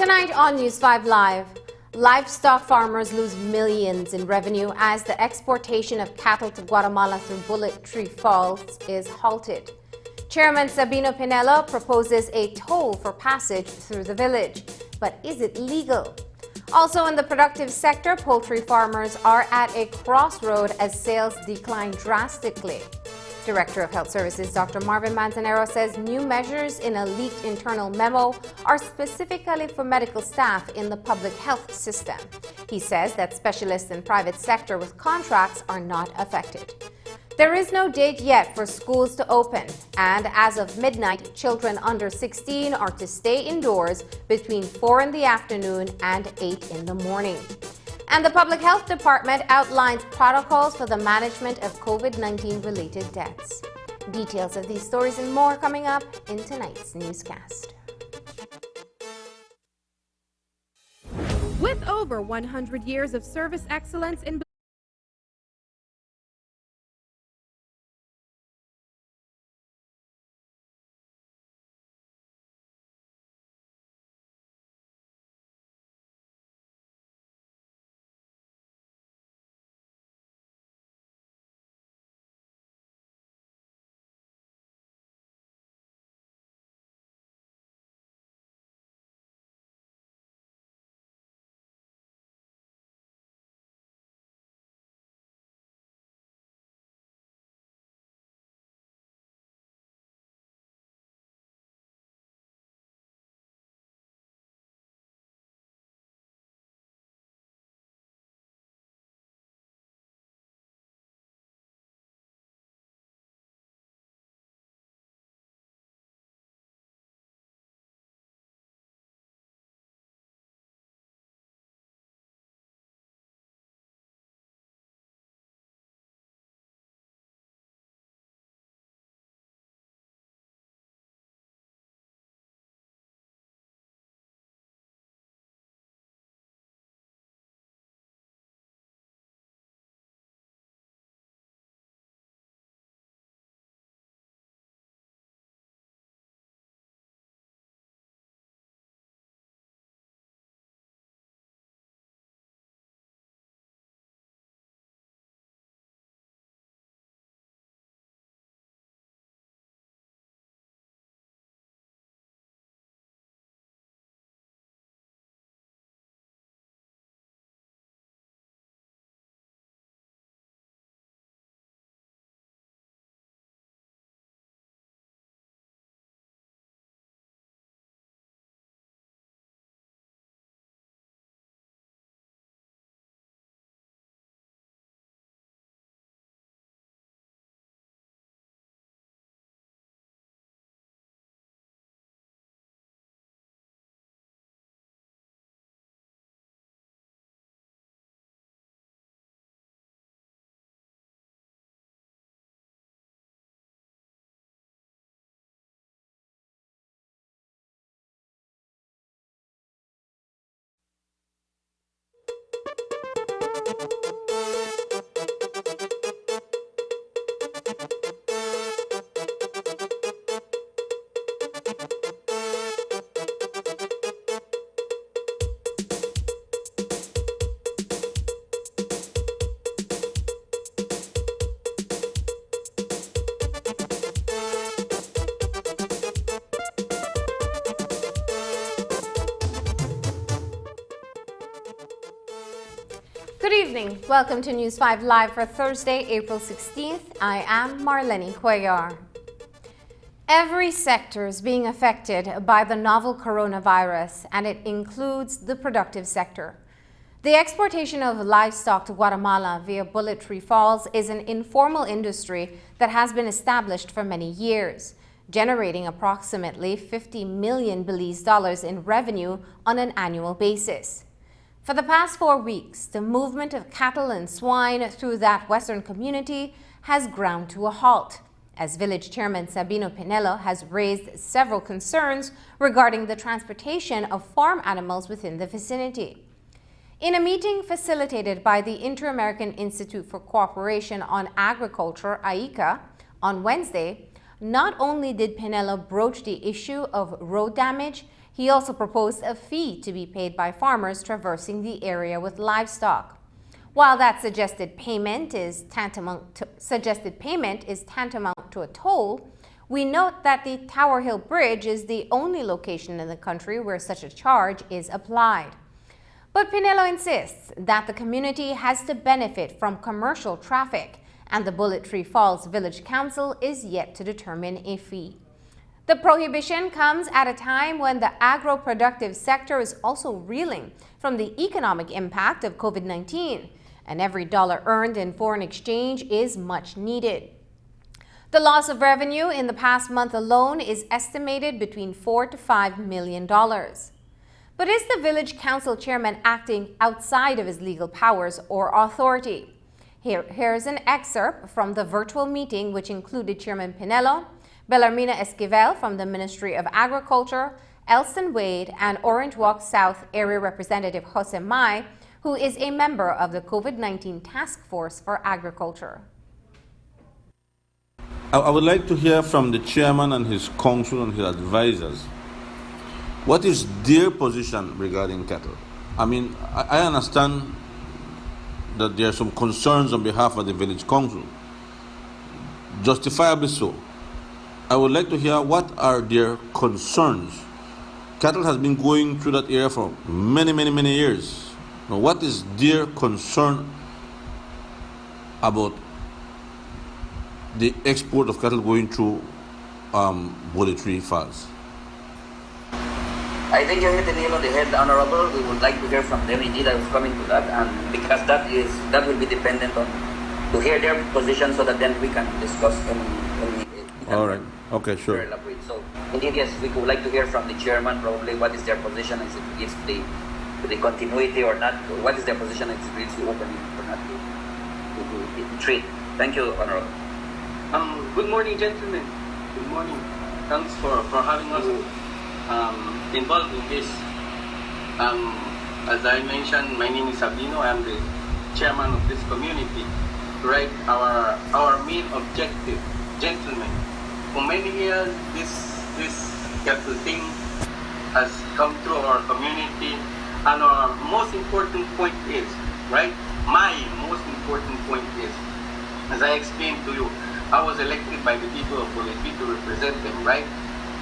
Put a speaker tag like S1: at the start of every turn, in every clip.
S1: Tonight on News 5 Live, livestock farmers lose millions in revenue as the exportation of cattle to Guatemala through Poultry Falls is halted. Chairman Sabino Pinella proposes a toll for passage through the village. But is it legal? Also in the productive sector, poultry farmers are at a crossroad as sales decline drastically. Director of Health Services Dr. Marvin Manzanero says new measures in a leaked internal memo are specifically for medical staff in the public health system. He says that specialists in private sector with contracts are not affected. There is no date yet for schools to open, and as of midnight, children under 16 are to stay indoors between 4 in the afternoon and 8 in the morning. And the Public Health Department outlines protocols for the management of COVID-19 related deaths. Details of these stories and more coming up in tonight's newscast.
S2: With over 100 years of service excellence in
S1: Good evening. Welcome to News 5 Live for Thursday, April 16th. I am Marlene Cuellar. Every sector is being affected by the novel coronavirus, and it includes the productive sector. The exportation of livestock to Guatemala via Bullet Tree Falls is an informal industry that has been established for many years, generating approximately $50 million Belize in revenue on an annual basis. For the past 4 weeks, the movement of cattle and swine through that western community has ground to a halt, as Village Chairman Sabino Pinello has raised several concerns regarding the transportation of farm animals within the vicinity. In a meeting facilitated by the Inter-American Institute for Cooperation on Agriculture, AICA, on Wednesday, not only did Pinello broach the issue of road damage, he also proposed a fee to be paid by farmers traversing the area with livestock. While that suggested payment is tantamount to a toll, we note that the Tower Hill Bridge is the only location in the country where such a charge is applied. But Pinello insists that the community has to benefit from commercial traffic, and the Bullet Tree Falls Village Council is yet to determine a fee. The prohibition comes at a time when the agro-productive sector is also reeling from the economic impact of COVID-19, and every dollar earned in foreign exchange is much needed. The loss of revenue in the past month alone is estimated between $4 to $5 million. But is the Village Council chairman acting outside of his legal powers or authority? Here's an excerpt from the virtual meeting, which included Chairman Pinello, Bellarmina Esquivel from the Ministry of Agriculture, Elston Wade, and Orange Walk South Area Representative Jose Mai, who is a member of the COVID-19 Task Force for Agriculture.
S3: I would like to hear from the chairman and his council and his advisors. What is their position regarding cattle? I mean, I understand that there are some concerns on behalf of the village council, justifiably so. I would like to hear what are their concerns. Cattle has been going through that area for many years. Now, what is their concern about the export of cattle going through Bullet Tree Falls?
S4: I think you hit the nail on the head, Honorable. We would like to hear from them. Indeed, I was coming to that, and because that will be dependent on to hear their position, so that then we can discuss any
S3: all right. Okay, sure.
S4: So, indeed, yes, we would like to hear from the chairman probably what is their position as it relates to the continuity or not. What is their position as it relates to opening or not to trade. Thank you, Honorable.
S5: Good morning, gentlemen. Good morning. Thanks for having us involved in this. As I mentioned, my name is Sabino. I am the chairman of this community. Right, our main objective, gentlemen. For many years, this cattle thing has come through our community, and our most important point is, right? My most important point is, as I explained to you, I was elected by the people of Poultry to represent them, right?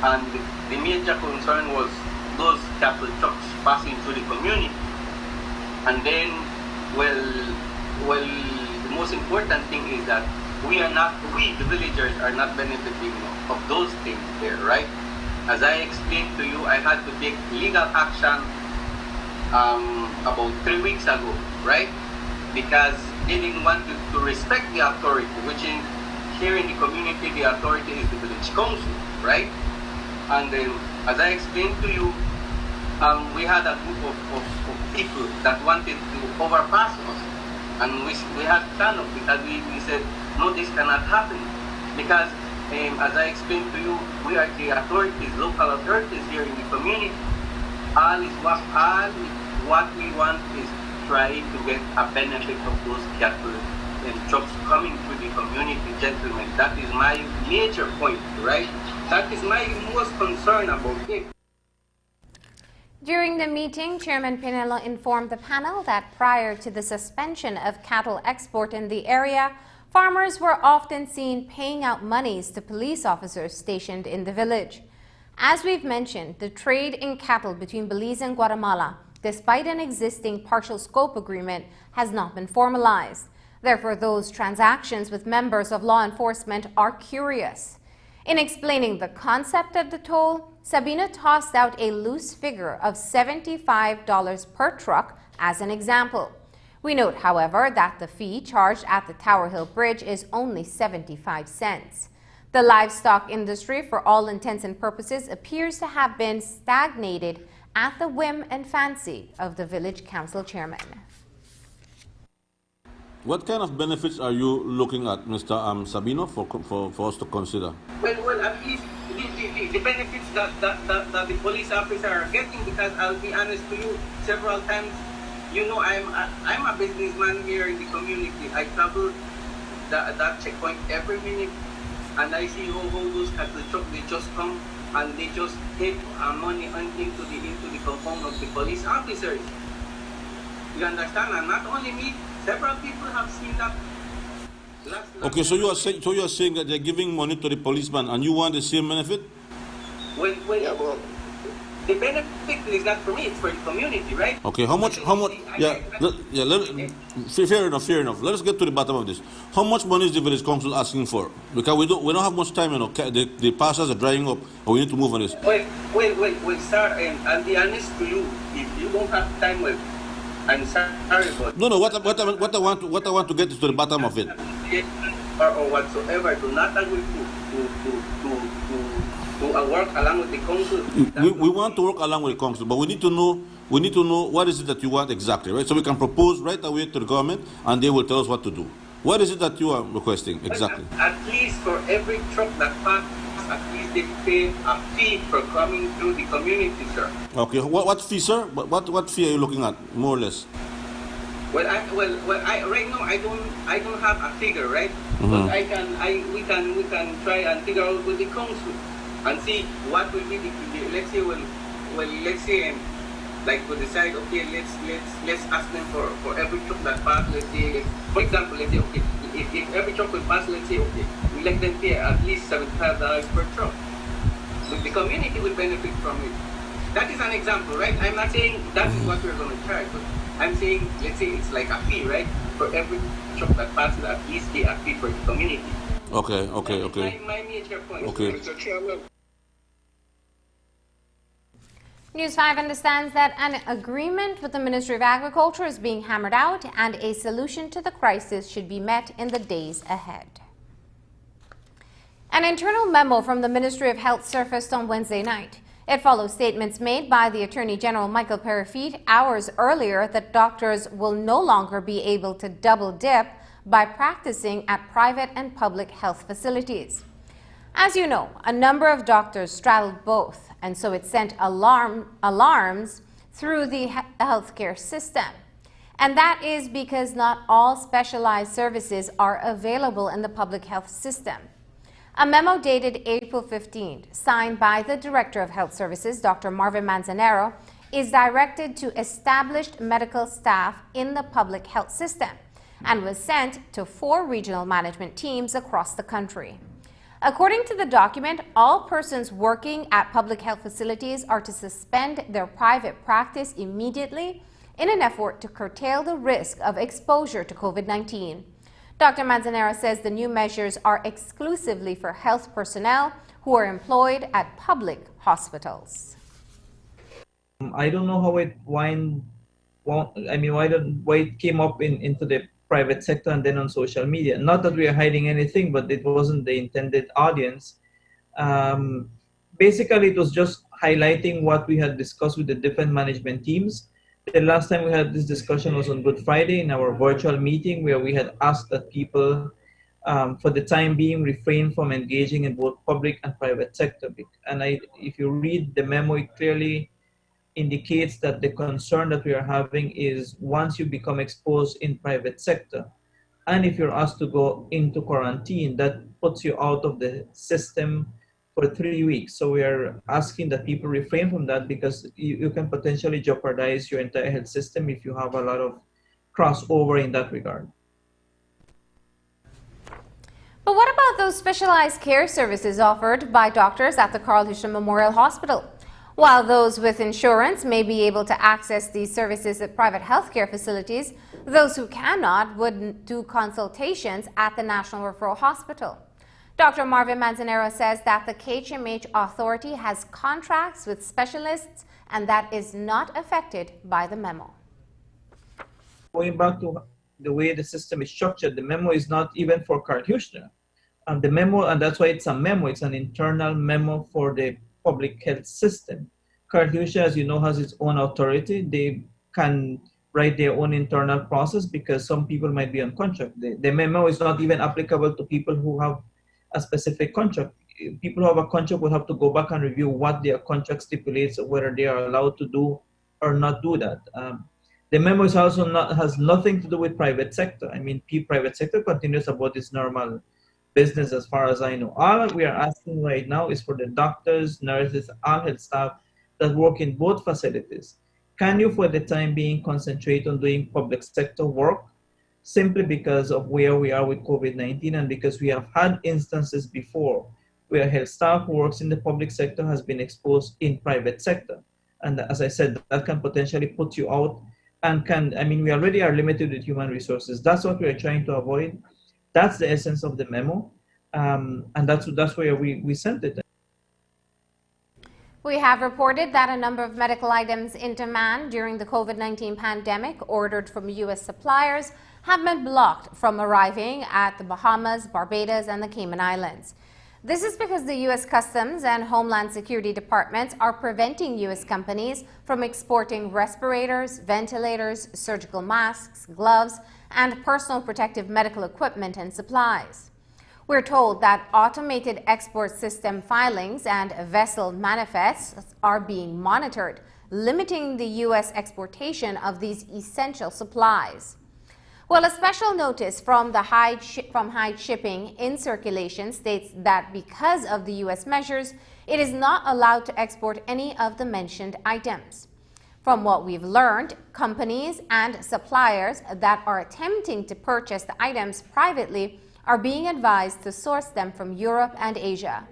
S5: And the major concern was those cattle trucks passing through the community. And then, well, the most important thing is that we, the villagers, are not benefiting of those things there, right? As I explained to you, I had to take legal action about 3 weeks ago, right? Because they didn't want to respect the authority, which here in the community, the authority is the village council, right? And then, as I explained to you, we had a group of people that wanted to overpass us. And we had to stand up because we said, no, this cannot happen. Because, as I explained to you, we are the authorities, local authorities here in the community. All what we want is try to get a benefit of those cattle and trucks coming to the community, gentlemen. That is my major point, right? That is my most concern about it.
S1: During the meeting, Chairman Pinello informed the panel that prior to the suspension of cattle export in the area, farmers were often seen paying out monies to police officers stationed in the village. As we've mentioned, the trade in cattle between Belize and Guatemala, despite an existing partial scope agreement, has not been formalized. Therefore, those transactions with members of law enforcement are curious. In explaining the concept of the toll, Sabina tossed out a loose figure of $75 per truck as an example. We note, however, that the fee charged at the Tower Hill Bridge is only 75 cents. The livestock industry, for all intents and purposes, appears to have been stagnated at the whim and fancy of the village council chairman.
S3: What kind of benefits are you looking at, Mr. Sabino, for us to consider?
S5: Well, at least the benefits that the police officers are getting, because I'll be honest to you, several times, you know, I'm a businessman here in the community. I travel that checkpoint every minute, and I see how those cattle trucks, they just come and they just take money into the compound of the police officers. You understand? And not only me, several people have seen that.
S3: Okay, so you are saying that they're giving money to the policeman, and you want the same benefit?
S5: Well, the benefit is not for me; it's for the community, right?
S3: Okay, how much? Fair enough. Let us get to the bottom of this. How much money is the village council asking for? Because we don't have much time. You know, the parcels are drying up, and we need to move on this.
S5: Well, sir, I'll be honest to you. If you don't have time, well, I'm sorry, but
S3: no. What I want to get is to the bottom of it.
S5: Or whatsoever, do not agree to work along with the council.
S3: We want to work along with the council, but we need to know what is it that you want exactly, right? So we can propose right away to the government, and they will tell us what to do. What is it that you are requesting exactly?
S5: At least for every truck that passes, at least they pay a fee for coming through the community, sir.
S3: Okay, what fee, sir? What fee are you looking at, more or less?
S5: Well, right now I don't have a figure, right?
S3: Mm-hmm.
S5: But we can try and figure out with the council and see what will be the let's say like we decide, okay, let's ask them for every truck that passes. Let's say, for example, let's say, okay, if every truck will pass, let's say, okay, we let them pay at least $75 per truck. So the community will benefit from it. That is an example, right? I'm not saying that is what we're going to charge, but I'm saying, let's say it's like a fee, right? For every truck that passes, at least pay a fee for the community.
S3: Okay.
S5: My major point.
S3: Okay.
S5: Mr. Chairman.
S1: News 5 understands that an agreement with the Ministry of Agriculture is being hammered out and a solution to the crisis should be met in the days ahead. An internal memo from the Ministry of Health surfaced on Wednesday night. It follows statements made by the Attorney General Michael Perifete hours earlier that doctors will no longer be able to double dip by practicing at private and public health facilities. As you know, a number of doctors straddled both, and so it sent alarms through the healthcare system. And that is because not all specialized services are available in the public health system. A memo dated April 15th, signed by the Director of Health Services, Dr. Marvin Manzanero, is directed to established medical staff in the public health system and was sent to 4 regional management teams across the country. According to the document, all persons working at public health facilities are to suspend their private practice immediately in an effort to curtail the risk of exposure to COVID-19. Dr. Manzanero says the new measures are exclusively for health personnel who are employed at public hospitals.
S6: I don't know how why it came up into the private sector and then on social media. Not that we are hiding anything, but it wasn't the intended audience. Basically, it was just highlighting what we had discussed with the different management teams. The last time we had this discussion was on Good Friday in our virtual meeting, where we had asked that people, for the time being, refrain from engaging in both public and private sector. And if you read the memo, it clearly indicates that the concern that we are having is once you become exposed in private sector, and if you're asked to go into quarantine, that puts you out of the system for 3 weeks. So we are asking that people refrain from that because you can potentially jeopardize your entire health system if you have a lot of crossover in that regard.
S1: But what about those specialized care services offered by doctors at the Carl Hisham Memorial Hospital? While those with insurance may be able to access these services at private healthcare facilities, those who cannot would do consultations at the National Referral Hospital. Dr. Marvin Manzanero says that the KHMH authority has contracts with specialists and that is not affected by the memo.
S6: Going back to the way the system is structured, the memo is not even for Carl Hisham. The memo, and that's why it's a memo, it's an internal memo for the public health system. Carl Hisham, as you know, has its own authority. They can write their own internal process because some people might be on contract. The memo is not even applicable to people who have a specific contract. People who have a contract will have to go back and review what their contract stipulates, whether they are allowed to do or not do that. The memo is also has nothing to do with private sector. I mean, private sector continues about its normal business as far as I know. All we are asking right now is for the doctors, nurses, and health staff that work in both facilities. Can you, for the time being, concentrate on doing public sector work simply because of where we are with COVID-19 and because we have had instances before where health staff who works in the public sector has been exposed in private sector. And as I said, that can potentially put you out and we already are limited with human resources. That's what we are trying to avoid. That's the essence of the memo, and that's where we sent it.
S1: We have reported that a number of medical items in demand during the COVID-19 pandemic ordered from U.S. suppliers have been blocked from arriving at the Bahamas, Barbados, and the Cayman Islands. This is because the U.S. Customs and Homeland Security departments are preventing U.S. companies from exporting respirators, ventilators, surgical masks, gloves, and personal protective medical equipment and supplies. We're told that automated export system filings and vessel manifests are being monitored, limiting the U.S. exportation of these essential supplies. Well, a special notice from Hyde Shipping in circulation states that because of the U.S. measures, it is not allowed to export any of the mentioned items. From what we've learned, companies and suppliers that are attempting to purchase the items privately are being advised to source them from Europe and Asia.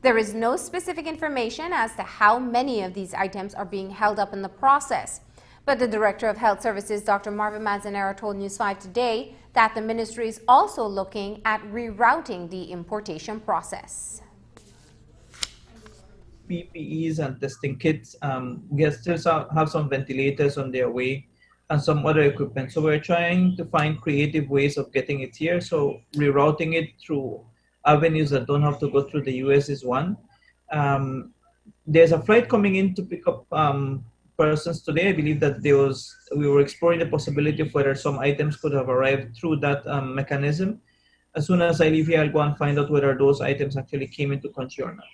S1: There is no specific information as to how many of these items are being held up in the process. But the Director of Health Services, Dr. Marvin Manzanero, told News 5 today that the ministry is also looking at rerouting the importation process.
S6: PPEs and testing kits. We still have some ventilators on their way and some other equipment. So we're trying to find creative ways of getting it here. So rerouting it through avenues that don't have to go through the US is one. There's a flight coming in to pick up persons today. I believe that we were exploring the possibility of whether some items could have arrived through that mechanism. As soon as I leave here, I'll go and find out whether those items actually came into country or not.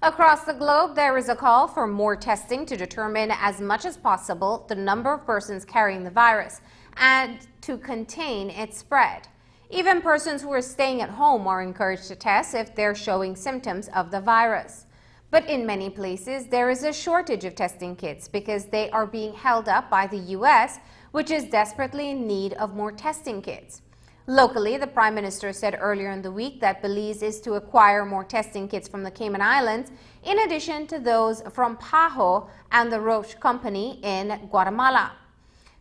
S1: Across the globe, there is a call for more testing to determine as much as possible the number of persons carrying the virus and to contain its spread. Even persons who are staying at home are encouraged to test if they're showing symptoms of the virus. But in many places, there is a shortage of testing kits because they are being held up by the U.S., which is desperately in need of more testing kits. Locally, the Prime Minister said earlier in the week that Belize is to acquire more testing kits from the Cayman Islands, in addition to those from Pajo and the Roche Company in Guatemala.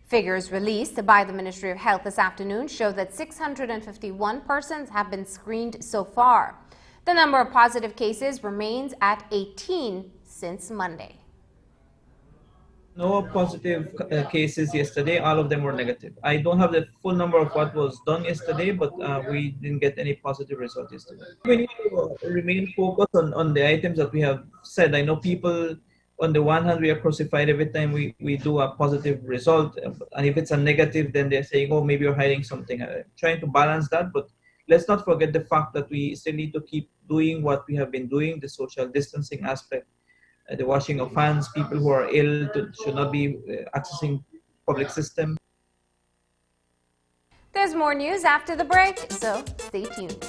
S1: Figures released by the Ministry of Health this afternoon show that 651 persons have been screened so far. The number of positive cases remains at 18 since Monday.
S6: No positive cases yesterday. All of them were negative. I don't have the full number of what was done yesterday, but we didn't get any positive results yesterday. We need to remain focused on the items that we have said. I know people, on the one hand, we are crucified every time we do a positive result. And if it's a negative, then they're saying, oh, maybe you're hiding something. Trying to balance that, but let's not forget the fact that we still need to keep doing what we have been doing, the social distancing aspect, the washing of hands, people who are ill should not be accessing public system.
S1: There's more news after the break, so stay tuned.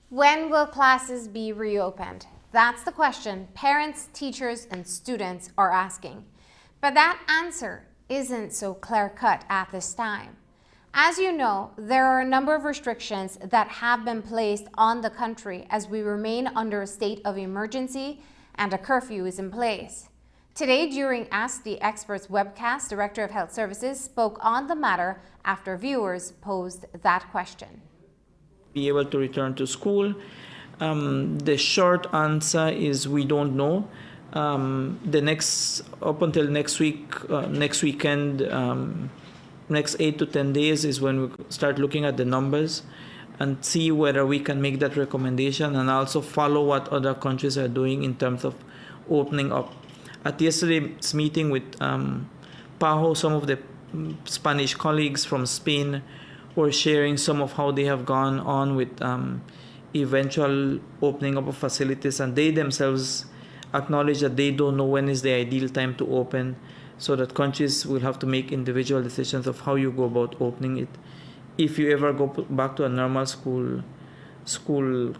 S1: When will classes be reopened? That's the question parents, teachers, and students are asking. But that answer isn't so clear-cut at this time. As you know, there are a number of restrictions that have been placed on the country as we remain under a state of emergency and a curfew is in place. Today, during Ask the Experts webcast, Director of Health Services spoke on the matter after viewers posed that question.
S6: Be able to return to school? The short answer is we don't know. Up until next week, next weekend, next 8 to 10 days is when we start looking at the numbers and see whether we can make that recommendation and also follow what other countries are doing in terms of opening up. At yesterday's meeting with PAHO, some of the Spanish colleagues from Spain were sharing some of how they have gone on with eventual opening up of facilities, and they themselves acknowledge that they don't know when is the ideal time to open, so that countries will have to make individual decisions of how you go about opening it. If you ever go back to a normal school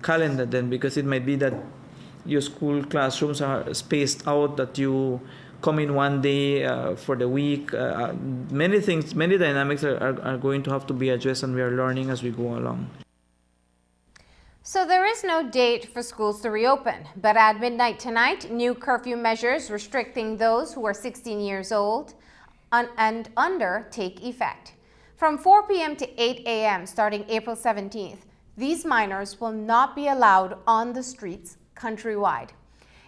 S6: calendar, then, because it might be that your school classrooms are spaced out, that you come in one day for the week. Many things, many dynamics are going to have to be addressed, and we are learning as we go along.
S1: So there is no date for schools to reopen, but at midnight tonight, new curfew measures restricting those who are 16 years old and under take effect. From 4 p.m. to 8 a.m. starting April 17th, these minors will not be allowed on the streets countrywide.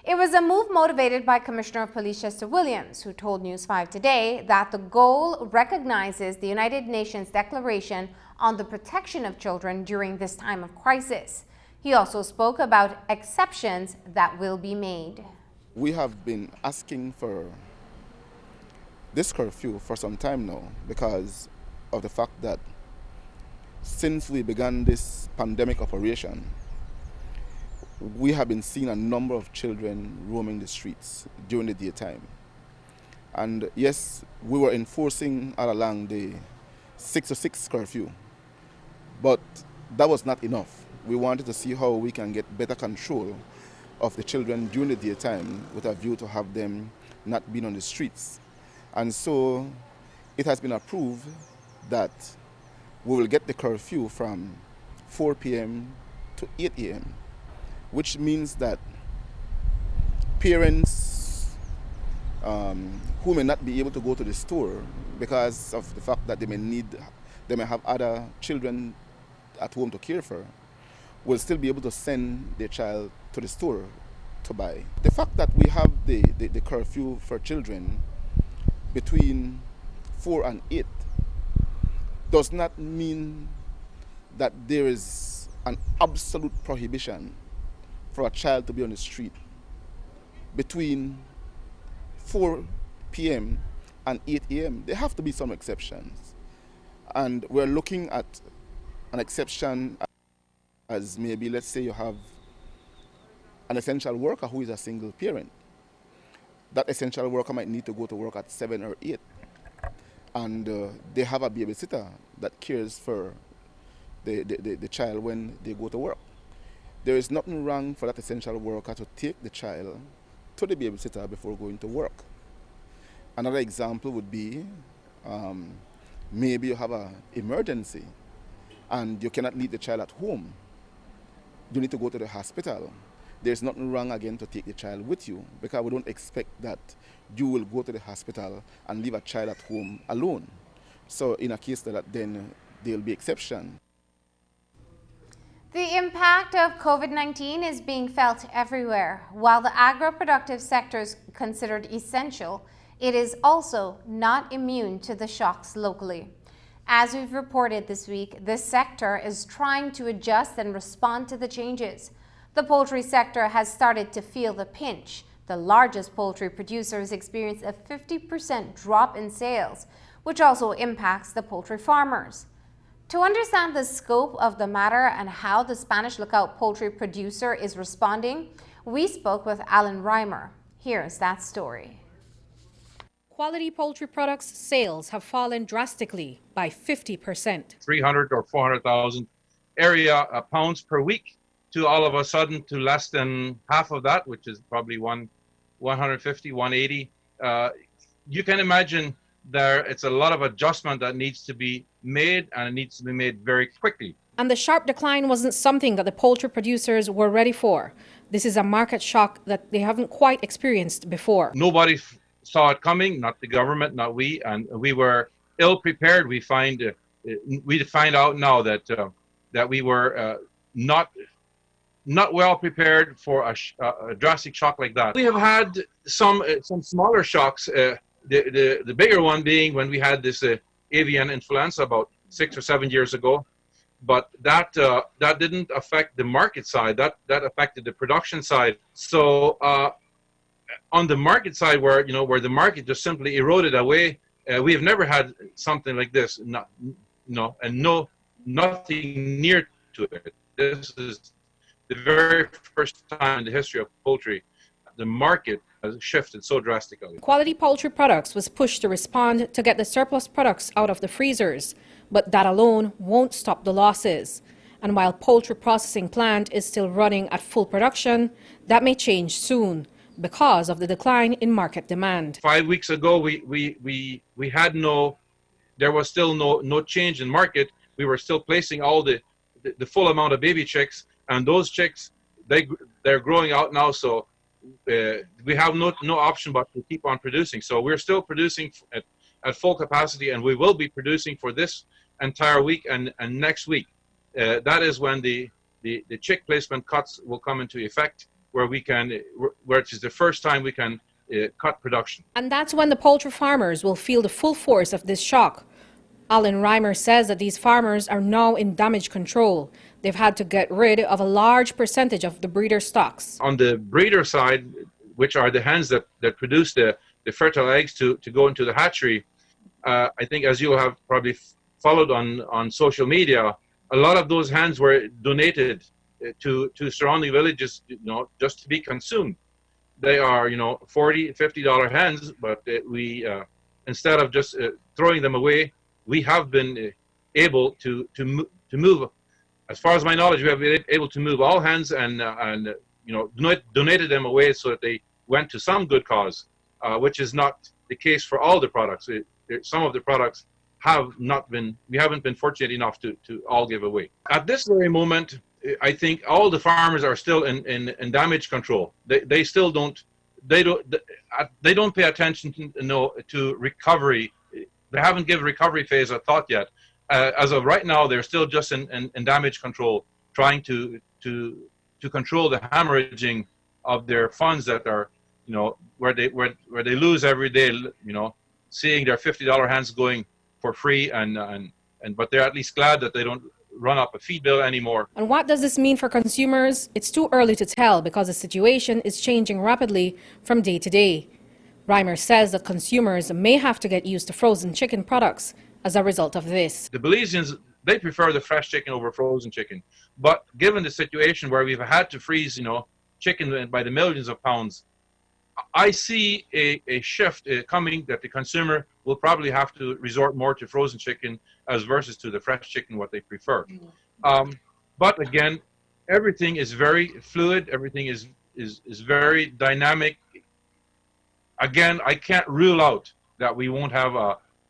S1: It was a move motivated by Commissioner of Police Chester Williams, who told News 5 Today that the goal recognizes the United Nations Declaration on the Protection of Children during this time of crisis. He also spoke about exceptions that will be made.
S7: We have been asking for this curfew for some time now because of the fact that since we began this pandemic operation, we have been seeing a number of children roaming the streets during the daytime. And yes, we were enforcing all along the 6 to 6 curfew, but that was not enough. We wanted to see how we can get better control of the children during the daytime with a view to have them not being on the streets. And so it has been approved that we will get the curfew from 4 p.m. to 8 a.m., which means that parents who may not be able to go to the store because of the fact that they may have other children at home to care for, will still be able to send their child to the store to buy. The fact that we have the curfew for children between 4 and 8 does not mean that there is an absolute prohibition for a child to be on the street. Between 4 p.m. and 8 a.m., there have to be some exceptions. And we're looking at an exception as maybe, let's say you have an essential worker who is a single parent. That essential worker might need to go to work at 7 or 8. And they have a babysitter that cares for the child when they go to work. There is nothing wrong for that essential worker to take the child to the babysitter before going to work. Another example would be maybe you have an emergency and you cannot leave the child at home. You need to go to the hospital. There's nothing wrong again to take the child with you, because we don't expect that you will go to the hospital and leave a child at home alone. So in a case like that, then there will be exception.
S1: The impact of COVID-19 is being felt everywhere. While the agro-productive sector is considered essential, it is also not immune to the shocks locally. As we've reported this week, this sector is trying to adjust and respond to the changes. The poultry sector has started to feel the pinch. The largest poultry producers experienced a 50% drop in sales, which also impacts the poultry farmers. To understand the scope of the matter and how the Spanish Lookout poultry producer is responding, we spoke with Alan Reimer. Here's that story.
S8: Quality poultry products sales have fallen drastically by 50%.
S9: 300 or 400,000 area pounds per week to all of a sudden to less than half of that, which is probably 150, 180. You can imagine it's a lot of adjustment that needs to be made, and it needs to be made very quickly.
S8: And the sharp decline wasn't something that the poultry producers were ready for. This is a market shock that they haven't quite experienced before.
S9: Nobody saw it coming, not the government, not we, and we were ill prepared. We find out now that we were not well prepared for a drastic shock like that. We have had some smaller shocks. The bigger one being when we had this avian influenza about 6 or 7 years ago, but that didn't affect the market side. That affected the production side. So on the market side, where the market just simply eroded away, we have never had something like this. Nothing near to it. This is the very first time in the history of poultry the market has shifted so drastically.
S8: Quality Poultry Products was pushed to respond to get the surplus products out of the freezers, but that alone won't stop the losses. And while poultry processing plant is still running at full production, that may change soon because of the decline in market demand.
S9: 5 weeks ago, there was still no change in market. We were still placing all the full amount of baby chicks, and those chicks, they're growing out now, so we have no option but to keep on producing. So we're still producing at full capacity, and we will be producing for this entire week and next week. That is when the chick placement cuts will come into effect, where it is the first time we can cut production.
S8: And that's when the poultry farmers will feel the full force of this shock. Alan Reimer says that these farmers are now in damage control. They've had to get rid of a large percentage of the breeder stocks.
S9: On the breeder side, which are the hens that produce the fertile eggs to go into the hatchery, I think, as you have probably followed on social media, a lot of those hens were donated to surrounding villages, just to be consumed. They are, $40, $50 hens, but we instead of just throwing them away, we have been able to move. As far as my knowledge, we have been able to move all hens and donated them away so that they went to some good cause, which is not the case for all the products. Some of the products we haven't been fortunate enough to all give away. At this very moment, I think all the farmers are still in damage control. They still don't pay attention to recovery. They haven't given recovery phase a thought yet. As of right now, they're still just in damage control, trying to control the hemorrhaging of their funds that are, where they lose every day, seeing their $50 hens going for free, but they're at least glad that they don't run up a feed bill anymore.
S8: And what does this mean for consumers? It's too early to tell because the situation is changing rapidly from day to day. Reimer says that consumers may have to get used to frozen chicken products as a result of this.
S9: The Belizeans, they prefer the fresh chicken over frozen chicken. But given the situation where we've had to freeze, chicken by the millions of pounds, I see a shift coming that the consumer will probably have to resort more to frozen chicken as versus to the fresh chicken, what they prefer. But again, everything is very fluid. Everything is very dynamic. Again, I can't rule out that we won't have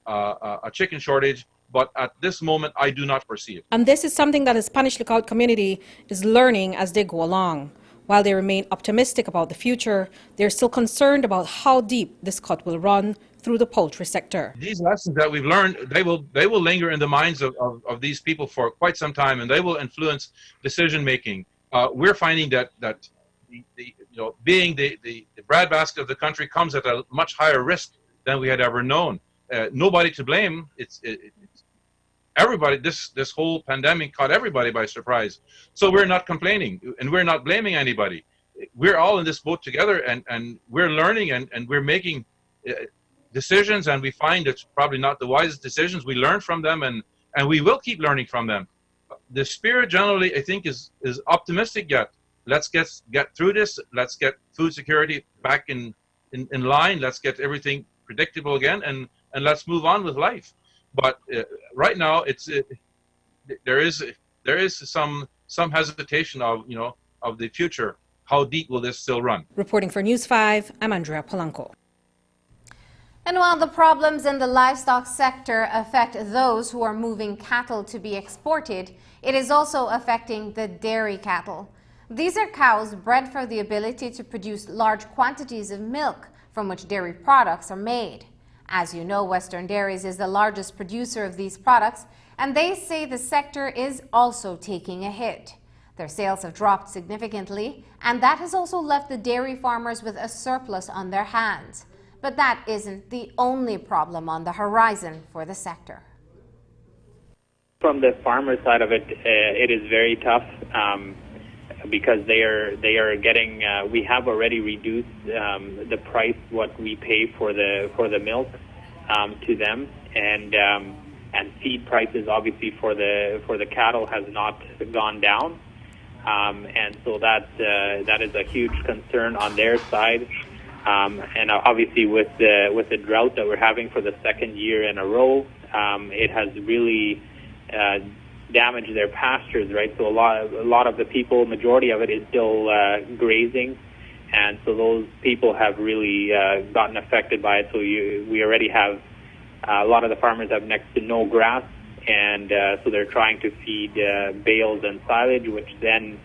S9: a chicken shortage, but at this moment, I do not foresee it.
S8: And this is something that the Spanish Lookout community is learning as they go along. While they remain optimistic about the future, they're still concerned about how deep this cut will run through the poultry sector.
S9: These lessons that we've learned, they will linger in the minds of these people for quite some time, and they will influence decision making. We're finding that being the breadbasket of the country comes at a much higher risk than we had ever known. Nobody to blame. It's everybody. This whole pandemic caught everybody by surprise. So we're not complaining, and we're not blaming anybody. We're all in this boat together, and we're learning, and we're making decisions, and we find it's probably not the wisest decisions. We learn from them, and we will keep learning from them. The spirit generally, I think, is optimistic yet. Let's get through this. Let's get food security back in line. Let's get everything predictable again, and let's move on with life. But right now, there is some some hesitation of, of the future. How deep will this still run?
S8: Reporting for News 5, I'm Andrea Polanco.
S1: And while the problems in the livestock sector affect those who are moving cattle to be exported, it is also affecting the dairy cattle. These are cows bred for the ability to produce large quantities of milk from which dairy products are made. As you know, Western Dairies is the largest producer of these products, and they say the sector is also taking a hit. Their sales have dropped significantly, and that has also left the dairy farmers with a surplus on their hands. But that isn't the only problem on the horizon for the sector.
S10: From the farmer side of it, it is very tough because they are getting. We have already reduced the price what we pay for the milk to them, and feed prices obviously for the cattle has not gone down, and so that is a huge concern on their side. And obviously with the drought that we're having for the second year in a row, it has really damaged their pastures, right? So a lot of the people, majority of it is still grazing, and so those people have really gotten affected by it. So we already have a lot of the farmers have next to no grass, and so they're trying to feed bales and silage, which then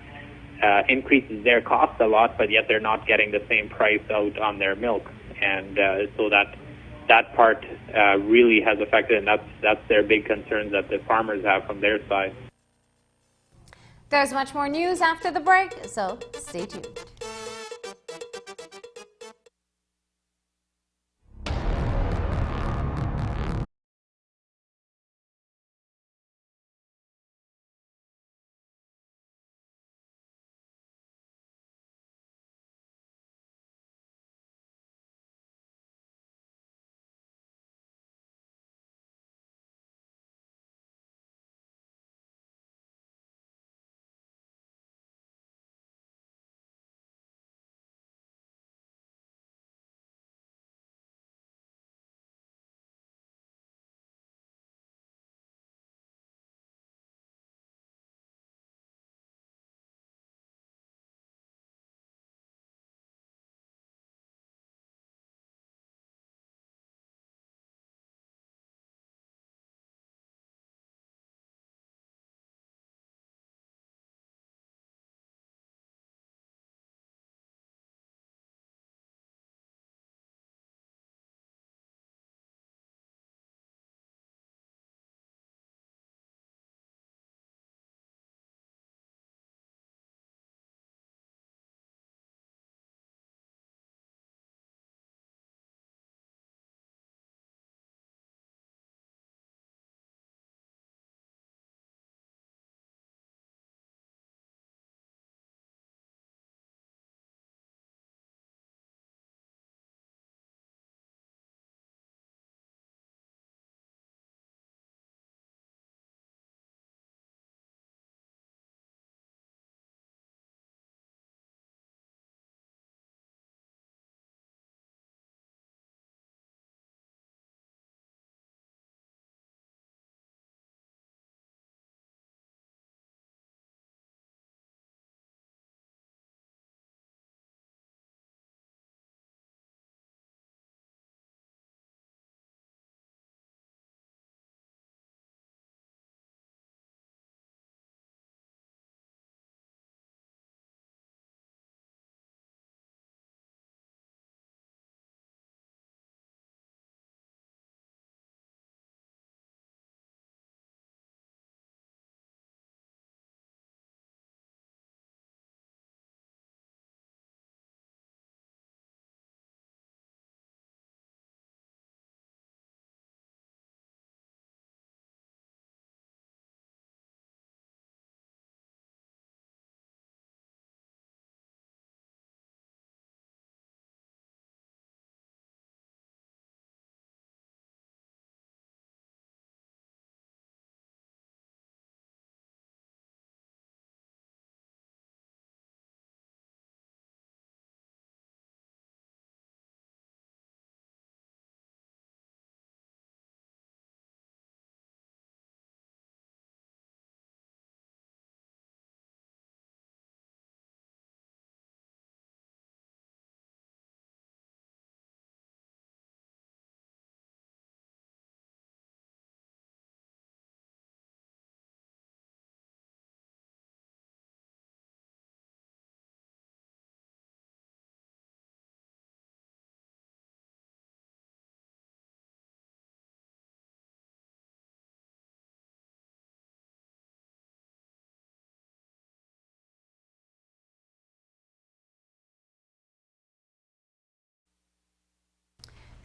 S10: increases their cost a lot, but yet they're not getting the same price out on their milk, and so that part really has affected, and that's their big concerns that the farmers have from their side.
S1: There's much more news after the break, so stay tuned.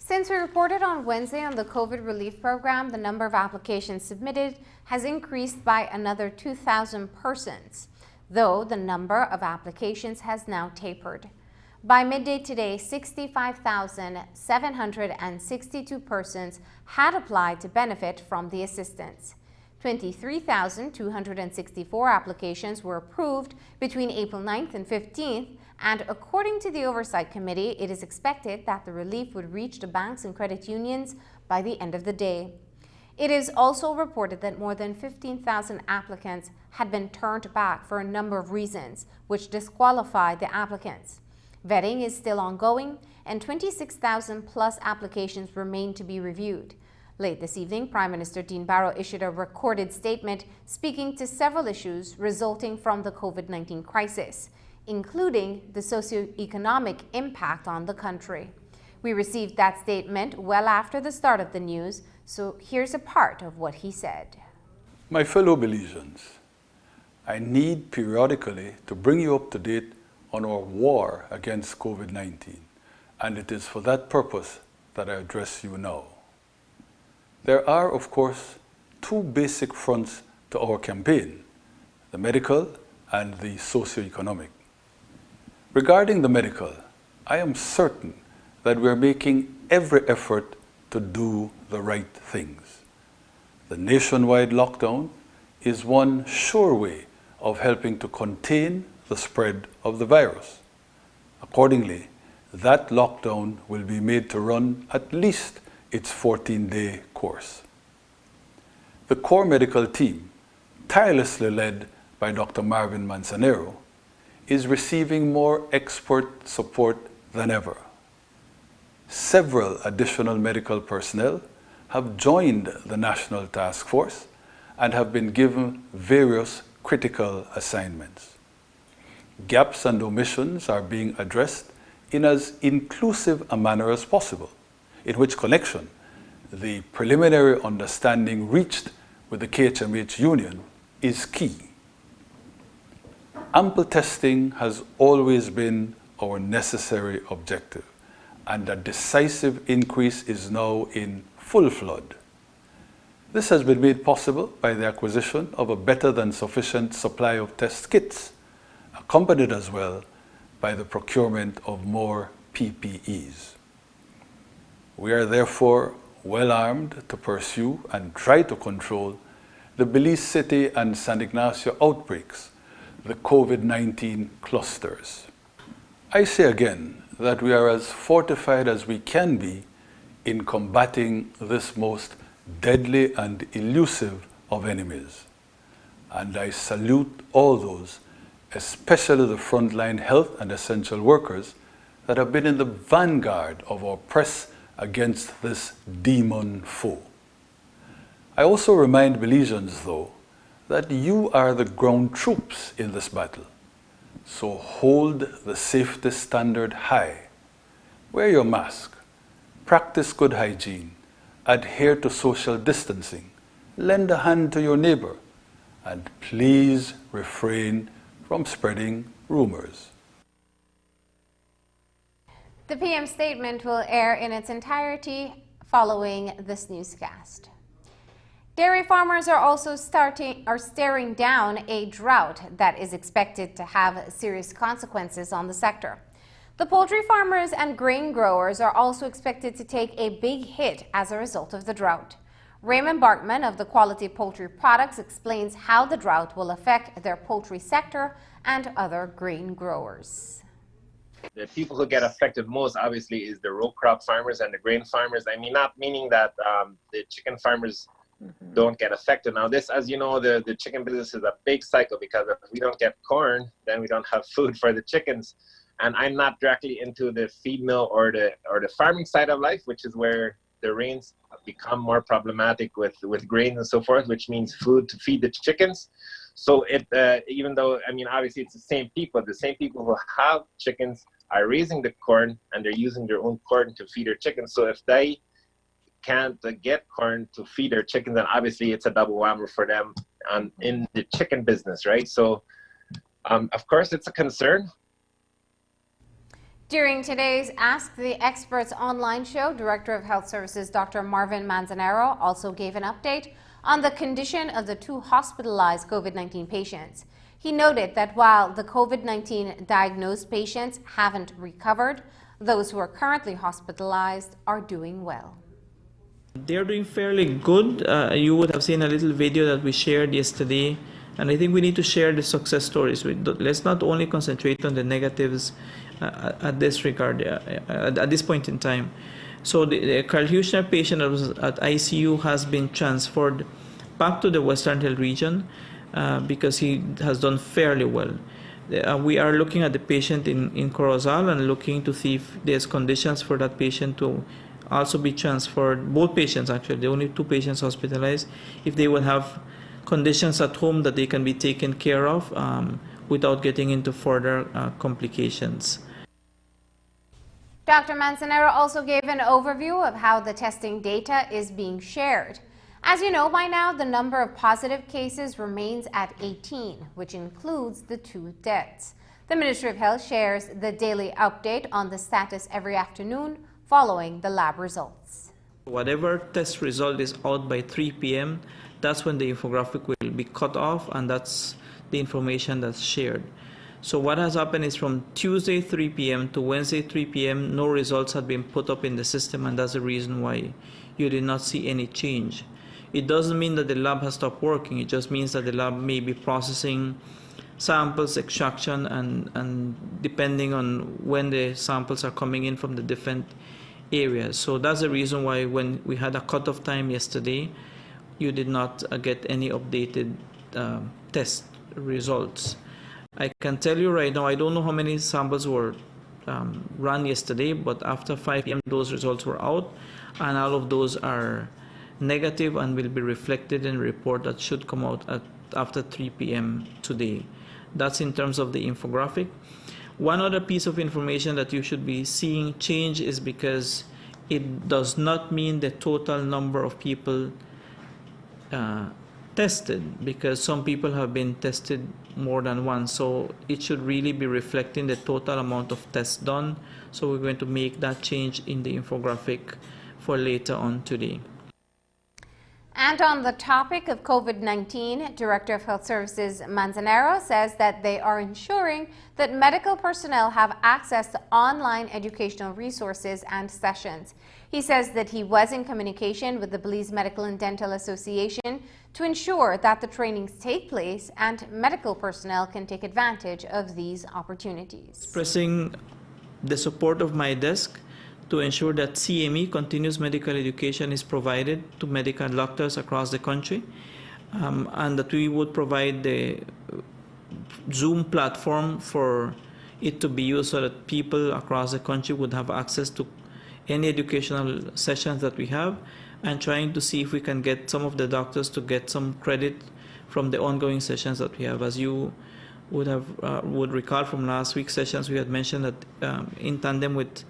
S1: Since we reported on Wednesday on the COVID relief program, the number of applications submitted has increased by another 2,000 persons, though the number of applications has now tapered. By midday today, 65,762 persons had applied to benefit from the assistance. 23,264 applications were approved between April 9th and 15th, and according to the Oversight Committee, it is expected that the relief would reach the banks and credit unions by the end of the day. It is also reported that more than 15,000 applicants had been turned back for a number of reasons, which disqualified the applicants. Vetting is still ongoing, and 26,000 plus applications remain to be reviewed. Late this evening, Prime Minister Dean Barrow issued a recorded statement speaking to several issues resulting from the COVID-19 crisis, including the socio-economic impact on the country. We received that statement well after the start of the news, so here's a part of what he said.
S11: My fellow Belizeans, I need periodically to bring you up to date on our war against COVID-19, and it is for that purpose that I address you now. There are, of course, two basic fronts to our campaign, the medical and the socio-economic. Regarding the medical, I am certain that we are making every effort to do the right things. The nationwide lockdown is one sure way of helping to contain the spread of the virus. Accordingly, that lockdown will be made to run at least its 14-day course. The core medical team, tirelessly led by Dr. Marvin Manzanero, is receiving more expert support than ever. Several additional medical personnel have joined the National Task Force and have been given various critical assignments. Gaps and omissions are being addressed in as inclusive a manner as possible, in which connection the preliminary understanding reached with the KHMH union is key. Ample testing has always been our necessary objective, and a decisive increase is now in full flood. This has been made possible by the acquisition of a better than sufficient supply of test kits, accompanied as well by the procurement of more PPEs. We are therefore well armed to pursue and try to control the Belize City and San Ignacio outbreaks, the COVID-19 clusters. I say again that we are as fortified as we can be in combating this most deadly and elusive of enemies. And I salute all those, especially the frontline health and essential workers, that have been in the vanguard of our press against this demon foe. I also remind Belizeans, though, that you are the ground troops in this battle. So hold the safety standard high. Wear your mask, practice good hygiene, adhere to social distancing, lend a hand to your neighbor, and please refrain from spreading rumors.
S1: The PM statement will air in its entirety following this newscast. Dairy farmers are also staring down a drought that is expected to have serious consequences on the sector. The poultry farmers and grain growers are also expected to take a big hit as a result of the drought. Raymond Bartman of the Quality Poultry Products explains how the drought will affect their poultry sector and other grain growers.
S12: The people who get affected most, obviously, is the row crop farmers and the grain farmers. I mean, not meaning that the chicken farmers don't get affected. Now, this, as you know, the chicken business is a big cycle, because if we don't get corn, then we don't have food for the chickens. And I'm not directly into the feed mill or the farming side of life, which is where the rains become more problematic with grains and so forth, which means food to feed the chickens. So even though, I mean, obviously it's the same people who have chickens are raising the corn, and they're using their own corn to feed their chickens. So if they can't get corn to feed their chickens, then obviously it's a double whammy for them in the chicken business, right? So of course it's a concern.
S1: During today's Ask the Experts online show, Director of Health Services Dr. Marvin Manzanero also gave an update on the condition of the 2 hospitalized COVID-19 patients. He noted that while the COVID-19 diagnosed patients haven't recovered, those who are currently hospitalized are doing well.
S6: They're doing fairly good. You would have seen a little video that we shared yesterday, and I think we need to share the success stories. Let's not only concentrate on the negatives at this regard, at this point in time. So the Carl Huchner patient that was at ICU has been transferred back to the Western Hill region because he has done fairly well. We are looking at the patient in Corozal and looking to see if there's conditions for that patient to also be transferred. Both patients, actually, the only 2 patients hospitalized, if they will have conditions at home that they can be taken care of without getting into further complications.
S1: Dr. Manzanero also gave an overview of how the testing data is being shared. As you know by now, the number of positive cases remains at 18, which includes the 2 deaths. The Ministry of Health shares the daily update on the status every afternoon following the lab results.
S6: Whatever test result is out by 3 p.m., that's when the infographic will be cut off, and that's the information that's shared. So what has happened is from Tuesday 3 p.m. to Wednesday 3 p.m., no results had been put up in the system, and that's the reason why you did not see any change. It doesn't mean that the lab has stopped working. It just means that the lab may be processing samples, extraction, and depending on when the samples are coming in from the different areas. So that's the reason why when we had a cutoff time yesterday, you did not get any updated test results. I can tell you right now, I don't know how many samples were run yesterday, but after 5 p.m. those results were out, and all of those are negative and will be reflected in a report that should come out after 3 p.m. today. That's in terms of the infographic. One other piece of information that you should be seeing change is because it does not mean the total number of people tested, because some people have been tested more than once, so it should really be reflecting the total amount of tests done. So we're going to make that change in the infographic for later on today.
S1: And on the topic of COVID-19, Director of Health Services Manzanero says that they are ensuring that medical personnel have access to online educational resources and sessions. He says that he was in communication with the Belize Medical and Dental Association to ensure that the trainings take place and medical personnel can take advantage of these opportunities.
S6: Expressing the support of my desk to ensure that CME, continuous medical education, is provided to medical doctors across the country, and that we would provide the Zoom platform for it to be used so that people across the country would have access to any educational sessions that we have, and trying to see if we can get some of the doctors to get some credit from the ongoing sessions that we have. As you would recall from last week's sessions, we had mentioned that in tandem with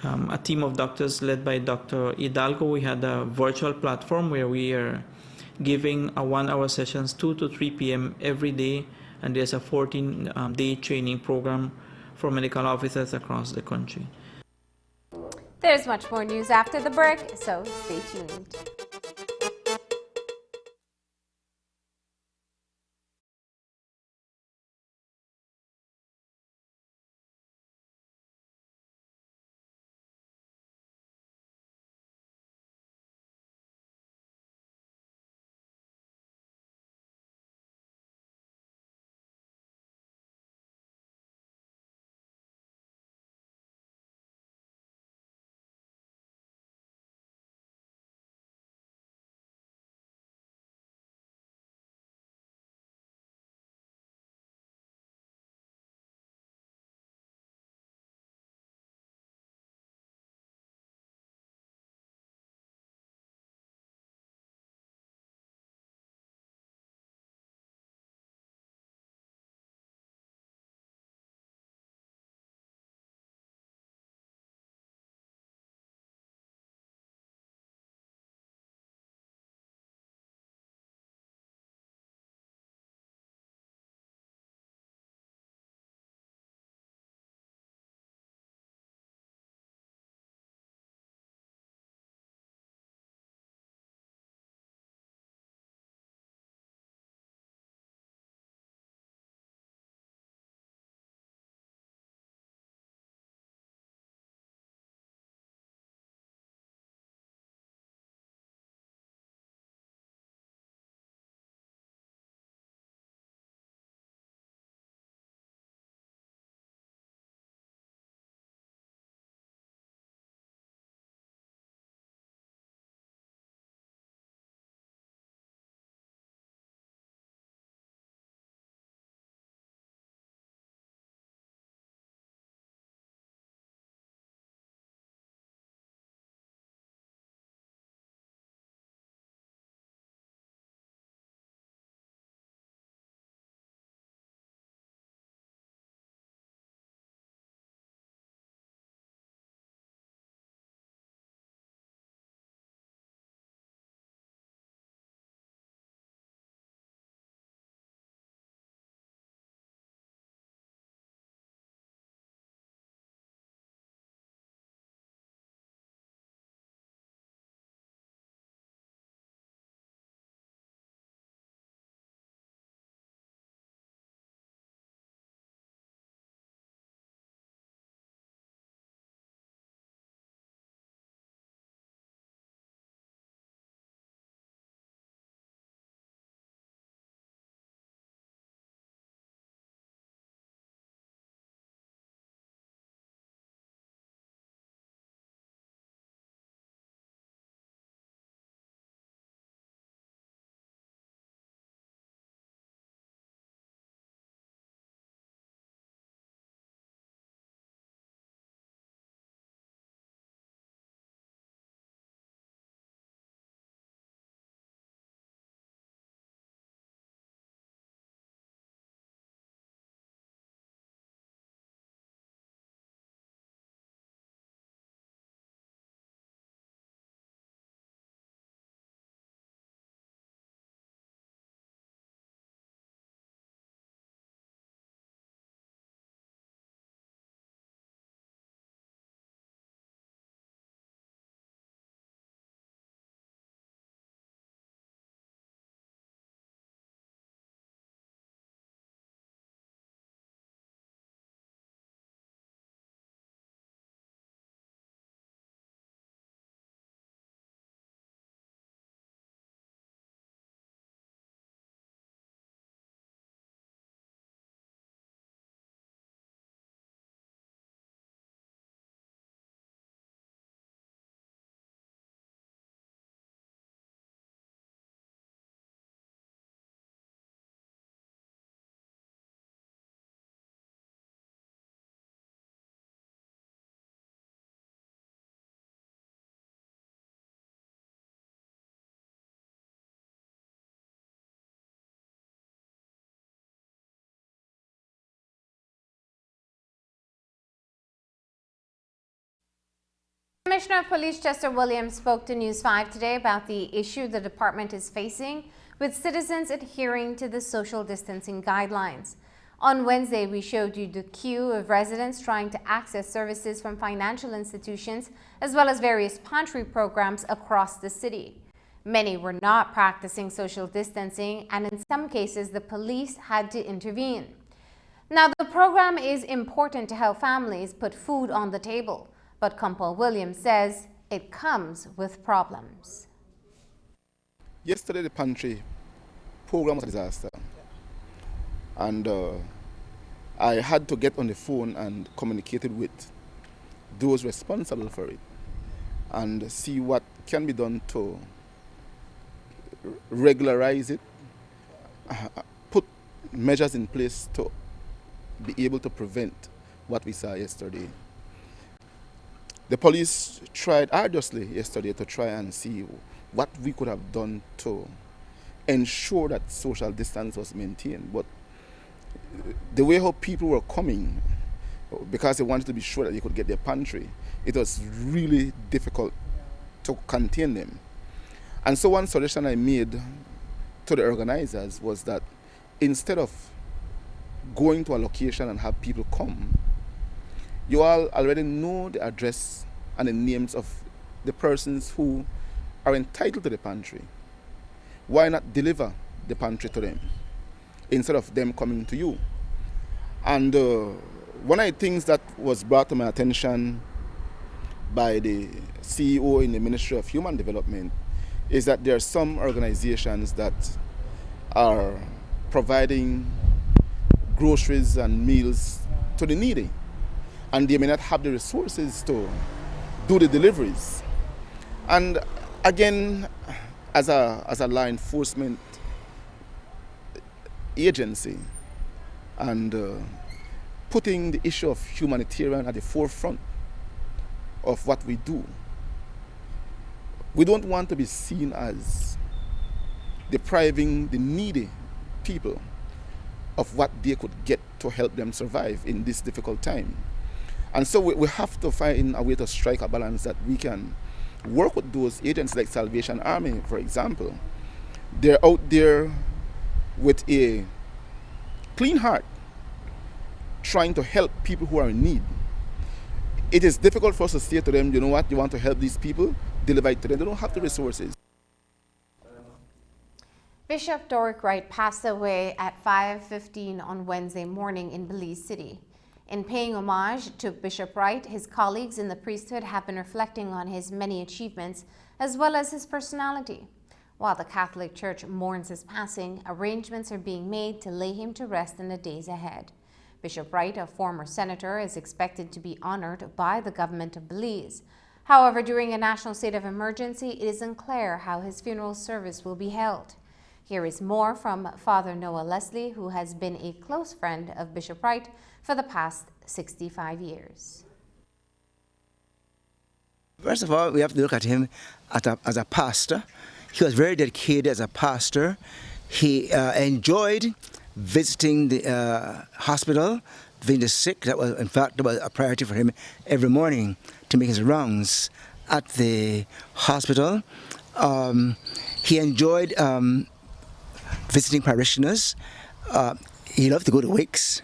S6: a team of doctors led by Dr. Hidalgo, we had a virtual platform where we are giving a 1-hour sessions 2 to 3 p.m. every day, and there's a 14-day training program for medical officers across the country.
S1: There's much more news after the break, so stay tuned. Commissioner of Police Chester Williams spoke to News 5 today about the issue the department is facing with citizens adhering to the social distancing guidelines. On Wednesday, we showed you the queue of residents trying to access services from financial institutions as well as various pantry programs across the city. Many were not practicing social distancing, and in some cases, the police had to intervene. Now, the program is important to help families put food on the table, but Kumpal Williams says it comes with problems.
S7: Yesterday, the pantry program was a disaster. And I had to get on the phone and communicated with those responsible for it and see what can be done to regularize it, put measures in place to be able to prevent what we saw yesterday. The police tried arduously yesterday to try and see what we could have done to ensure that social distance was maintained. But the way how people were coming, because they wanted to be sure that they could get their pantry, it was really difficult to contain them. And so one suggestion I made to the organizers was that instead of going to a location and have people come, you all already know the address and the names of the persons who are entitled to the pantry. Why not deliver the pantry to them instead of them coming to you? And one of the things that was brought to my attention by the CEO in the Ministry of Human Development is that there are some organizations that are providing groceries and meals to the needy, and they may not have the resources to do the deliveries. And again, as a law enforcement agency and putting the issue of humanitarian at the forefront of what we do, we don't want to be seen as depriving the needy people of what they could get to help them survive in this difficult time. And so we have to find a way to strike a balance that we can work with those agencies like Salvation Army, for example. They're out there with a clean heart trying to help people who are in need. It is difficult for us to say to them, you know what, you want to help these people, deliver it to them. They don't have the resources.
S1: Bishop Doric Wright passed away at 5:15 on Wednesday morning in Belize City. In paying homage to Bishop Wright, his colleagues in the priesthood have been reflecting on his many achievements as well as his personality. While the Catholic Church mourns his passing, arrangements are being made to lay him to rest in the days ahead. Bishop Wright, a former senator, is expected to be honored by the government of Belize. However, during a national state of emergency, it is unclear how his funeral service will be held. Here is more from Father Noah Leslie, who has been a close friend of Bishop Wright for the past 65 years.
S13: First of all, we have to look at him as a pastor. He was very dedicated as a pastor. He enjoyed visiting the hospital, visiting the sick. That was, in fact, a priority for him every morning to make his rounds at the hospital. He enjoyed visiting parishioners. He loved to go to wakes,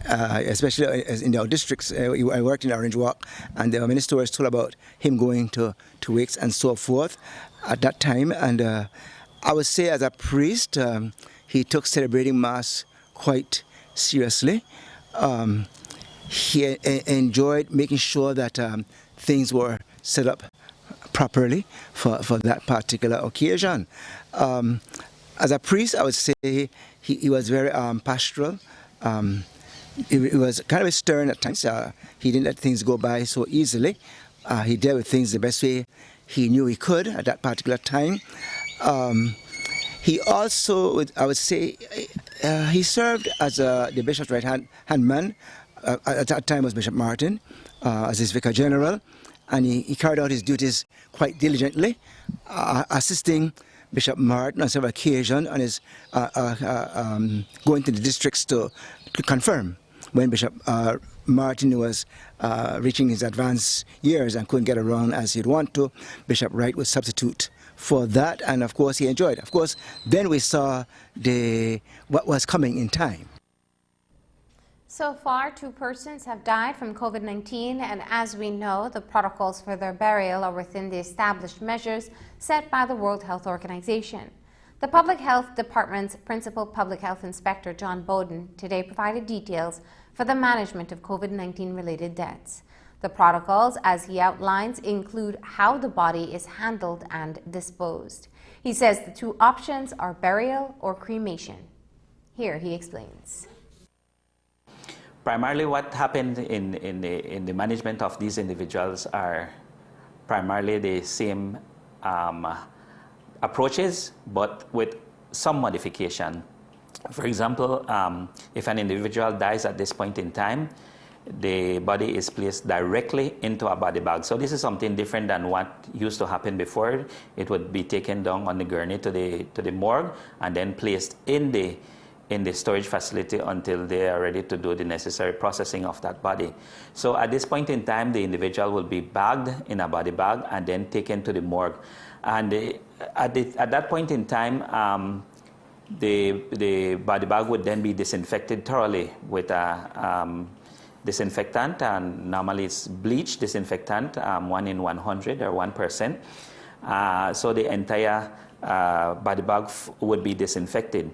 S13: especially in our districts. I worked in Orange Walk, and the minister was told about him going to wakes and so forth at that time. And I would say as a priest, he took celebrating Mass quite seriously. He enjoyed making sure that things were set up properly for that particular occasion. As a priest, I would say he was very pastoral. He was kind of stern at times. He didn't let things go by so easily. He dealt with things the best way he knew he could at that particular time. He also, I would say, he served as the bishop's right-hand man. At that time was Bishop Martin, as his vicar general, and he carried out his duties quite diligently, assisting Bishop Martin on several occasions on his going to the districts to confirm when Bishop Martin was reaching his advanced years and couldn't get around as he'd want to, Bishop Wright would substitute for that, and of course he enjoyed it. Of course, then we saw what was coming in time.
S1: So far, 2 persons have died from COVID-19, and as we know, the protocols for their burial are within the established measures set by the World Health Organization. The Public Health Department's Principal Public Health Inspector, John Bowden, today provided details for the management of COVID-19 related deaths. The protocols, as he outlines, include how the body is handled and disposed. He says the 2 options are burial or cremation. Here he explains.
S14: Primarily what happened in the management of these individuals are primarily the same approaches, but with some modification. For example, if an individual dies at this point in time, the body is placed directly into a body bag. So this is something different than what used to happen before. It would be taken down on the gurney to the morgue and then placed in the storage facility until they are ready to do the necessary processing of that body. So at this point in time, the individual will be bagged in a body bag and then taken to the morgue. And at that point in time, the body bag would then be disinfected thoroughly with a disinfectant, and normally it's bleach disinfectant, 1 in 100 or 1%. So the entire body bag would be disinfected.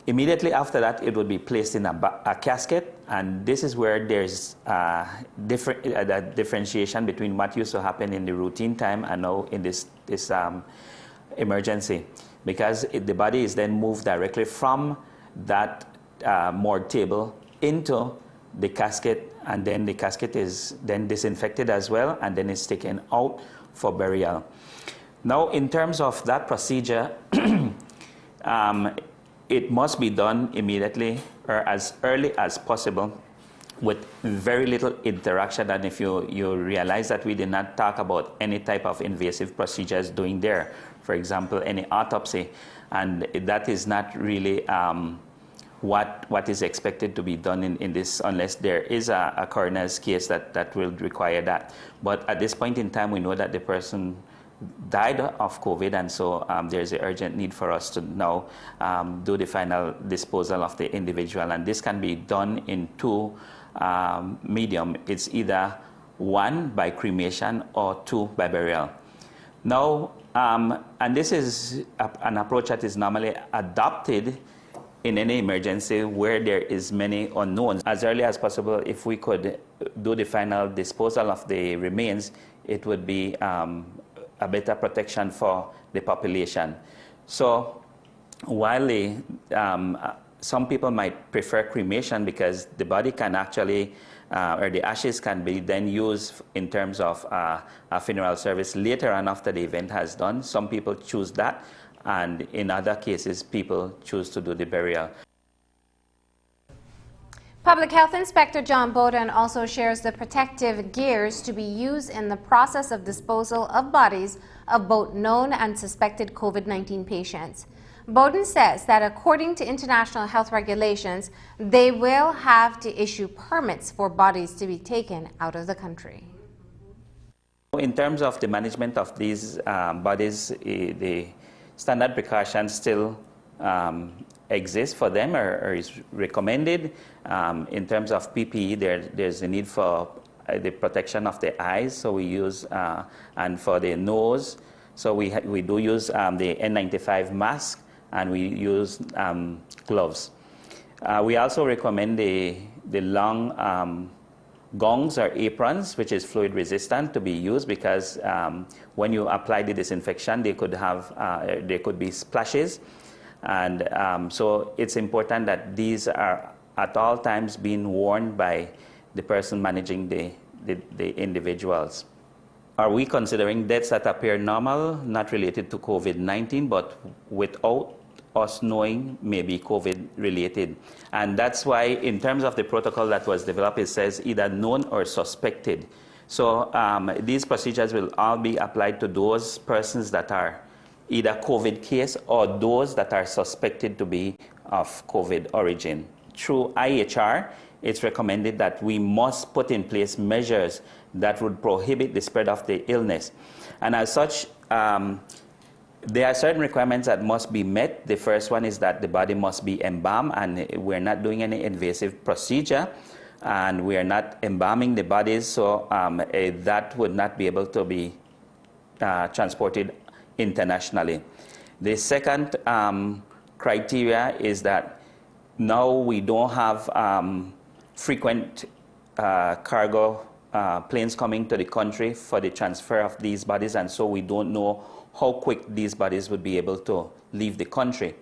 S14: Immediately after that, it would be placed in a casket, and this is where there's differentiation between what used to happen in the routine time and now in this emergency, because the body is then moved directly from that morgue table into the casket, and then the casket is then disinfected as well, and then it's taken out for burial. Now, in terms of that procedure, it must be done immediately or as early as possible with very little interaction. And if you realize that we did not talk about any type of invasive procedures doing there, for example, any autopsy, and that is not really what is expected to be done in this, unless there is a coroner's case that will require that. But at this point in time, we know that the person died of COVID, and so there's an urgent need for us to now do the final disposal of the individual. And this can be done in 2 medium. It's either 1 by cremation or 2 by burial. Now, and this is an approach that is normally adopted in any emergency where there is many unknowns. As early as possible, if we could do the final disposal of the remains, it would be a better protection for the population. So while some people might prefer cremation because the body can actually, or the ashes can be then used in terms of a funeral service later on after the event has done. Some people choose that, and in other cases, people choose to do the burial.
S1: Public Health Inspector John Bowden also shares the protective gears to be used in the process of disposal of bodies of both known and suspected COVID-19 patients. Bowden says that according to international health regulations, they will have to issue permits for bodies to be taken out of the country.
S14: In terms of the management of these bodies, the standard precautions still exist for them or is recommended. In terms of PPE, there's a need for the protection of the eyes, so we use, and for the nose, so we do use the N95 mask, and we use gloves. We also recommend the long gongs or aprons, which is fluid resistant, to be used because when you apply the disinfection, they could be splashes. And so it's important that these are at all times being worn by the person managing the individuals. Are we considering deaths that appear normal, not related to COVID-19, but without us knowing may be COVID related? And that's why in terms of the protocol that was developed, it says either known or suspected. So these procedures will all be applied to those persons that are either COVID case or those that are suspected to be of COVID origin. through IHR, it's recommended that we must put in place measures that would prohibit the spread of the illness. And as such, there are certain requirements that must be met. The first one is that the body must be embalmed, and we're not doing any invasive procedure, and we are not embalming the bodies, so that would not be able to be transported internationally. The second criteria is that now we don't have frequent cargo planes coming to the country for the transfer of these bodies, and so we don't know how quick these bodies would be able to leave the country.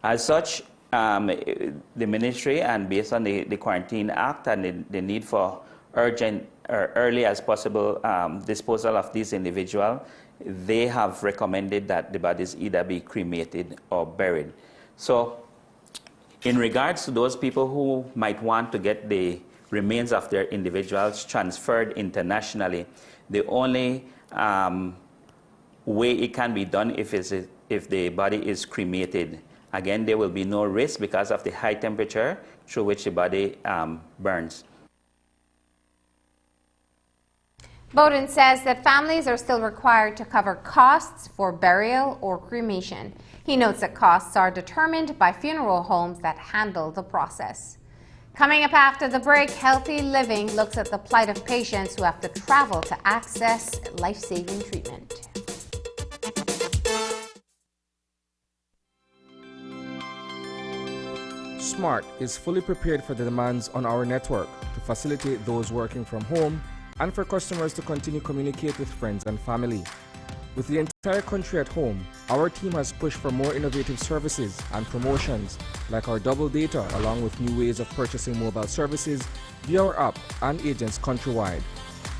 S14: As such, the ministry, and based on the Quarantine Act and the need for urgent or early as possible disposal of these individuals, they have recommended that the bodies either be cremated or buried. So in regards to those people who might want to get the remains of their individuals transferred internationally, the only way it can be done if the body is cremated. Again, there will be no risk because of the high temperature through which the body burns.
S1: Bowden says that families are still required to cover costs for burial or cremation. He notes that costs are determined by funeral homes that handle the process. Coming up after the break, Healthy Living looks at the plight of patients who have to travel to access life-saving treatment.
S15: Smart is fully prepared for the demands on our network to facilitate those working from home and for customers to continue to communicate with friends and family. With the entire country at home, our team has pushed for more innovative services and promotions like our double data, along with new ways of purchasing mobile services via our app and agents countrywide.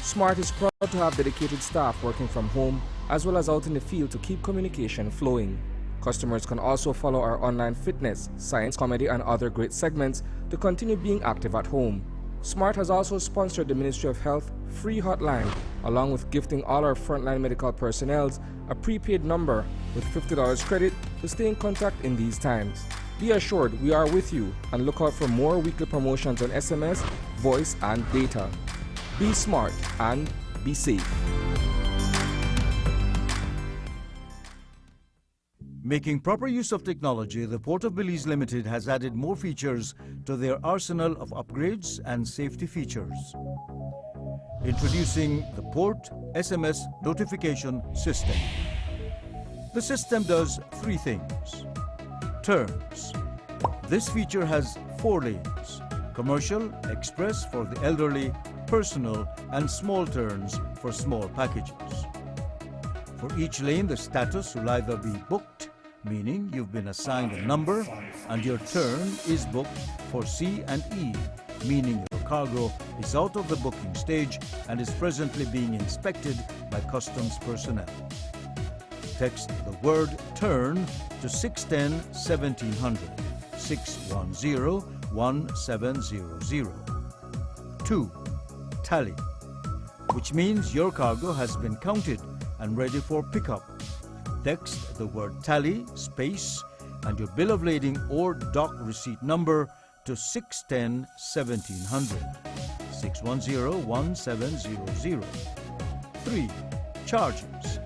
S15: Smart is proud to have dedicated staff working from home as well as out in the field to keep communication flowing. Customers can also follow our online fitness, science, comedy, and other great segments to continue being active at home. Smart has also sponsored the Ministry of Health free hotline, along with gifting all our frontline medical personnel a prepaid number with $50 credit to stay in contact in these times. Be assured we are with you, and look out for more weekly promotions on SMS, voice, and data. Be smart and be safe.
S16: Making proper use of technology, the Port of Belize Limited has added more features to their arsenal of upgrades and safety features. Introducing the Port SMS Notification System. The system does 3 things. Turns. This feature has 4 lanes: commercial, express for the elderly, personal, and small turns for small packages. For each lane, the status will either be booked, meaning you've been assigned a number, and your turn is booked for C and E, meaning your cargo is out of the booking stage and is presently being inspected by customs personnel. Text the word turn to 610-1700, 610-1700. 2. Tally, which means your cargo has been counted and ready for pickup. Text the word tally, space, and your bill of lading or dock receipt number to 610-1700, 610-1700. 3. Charges.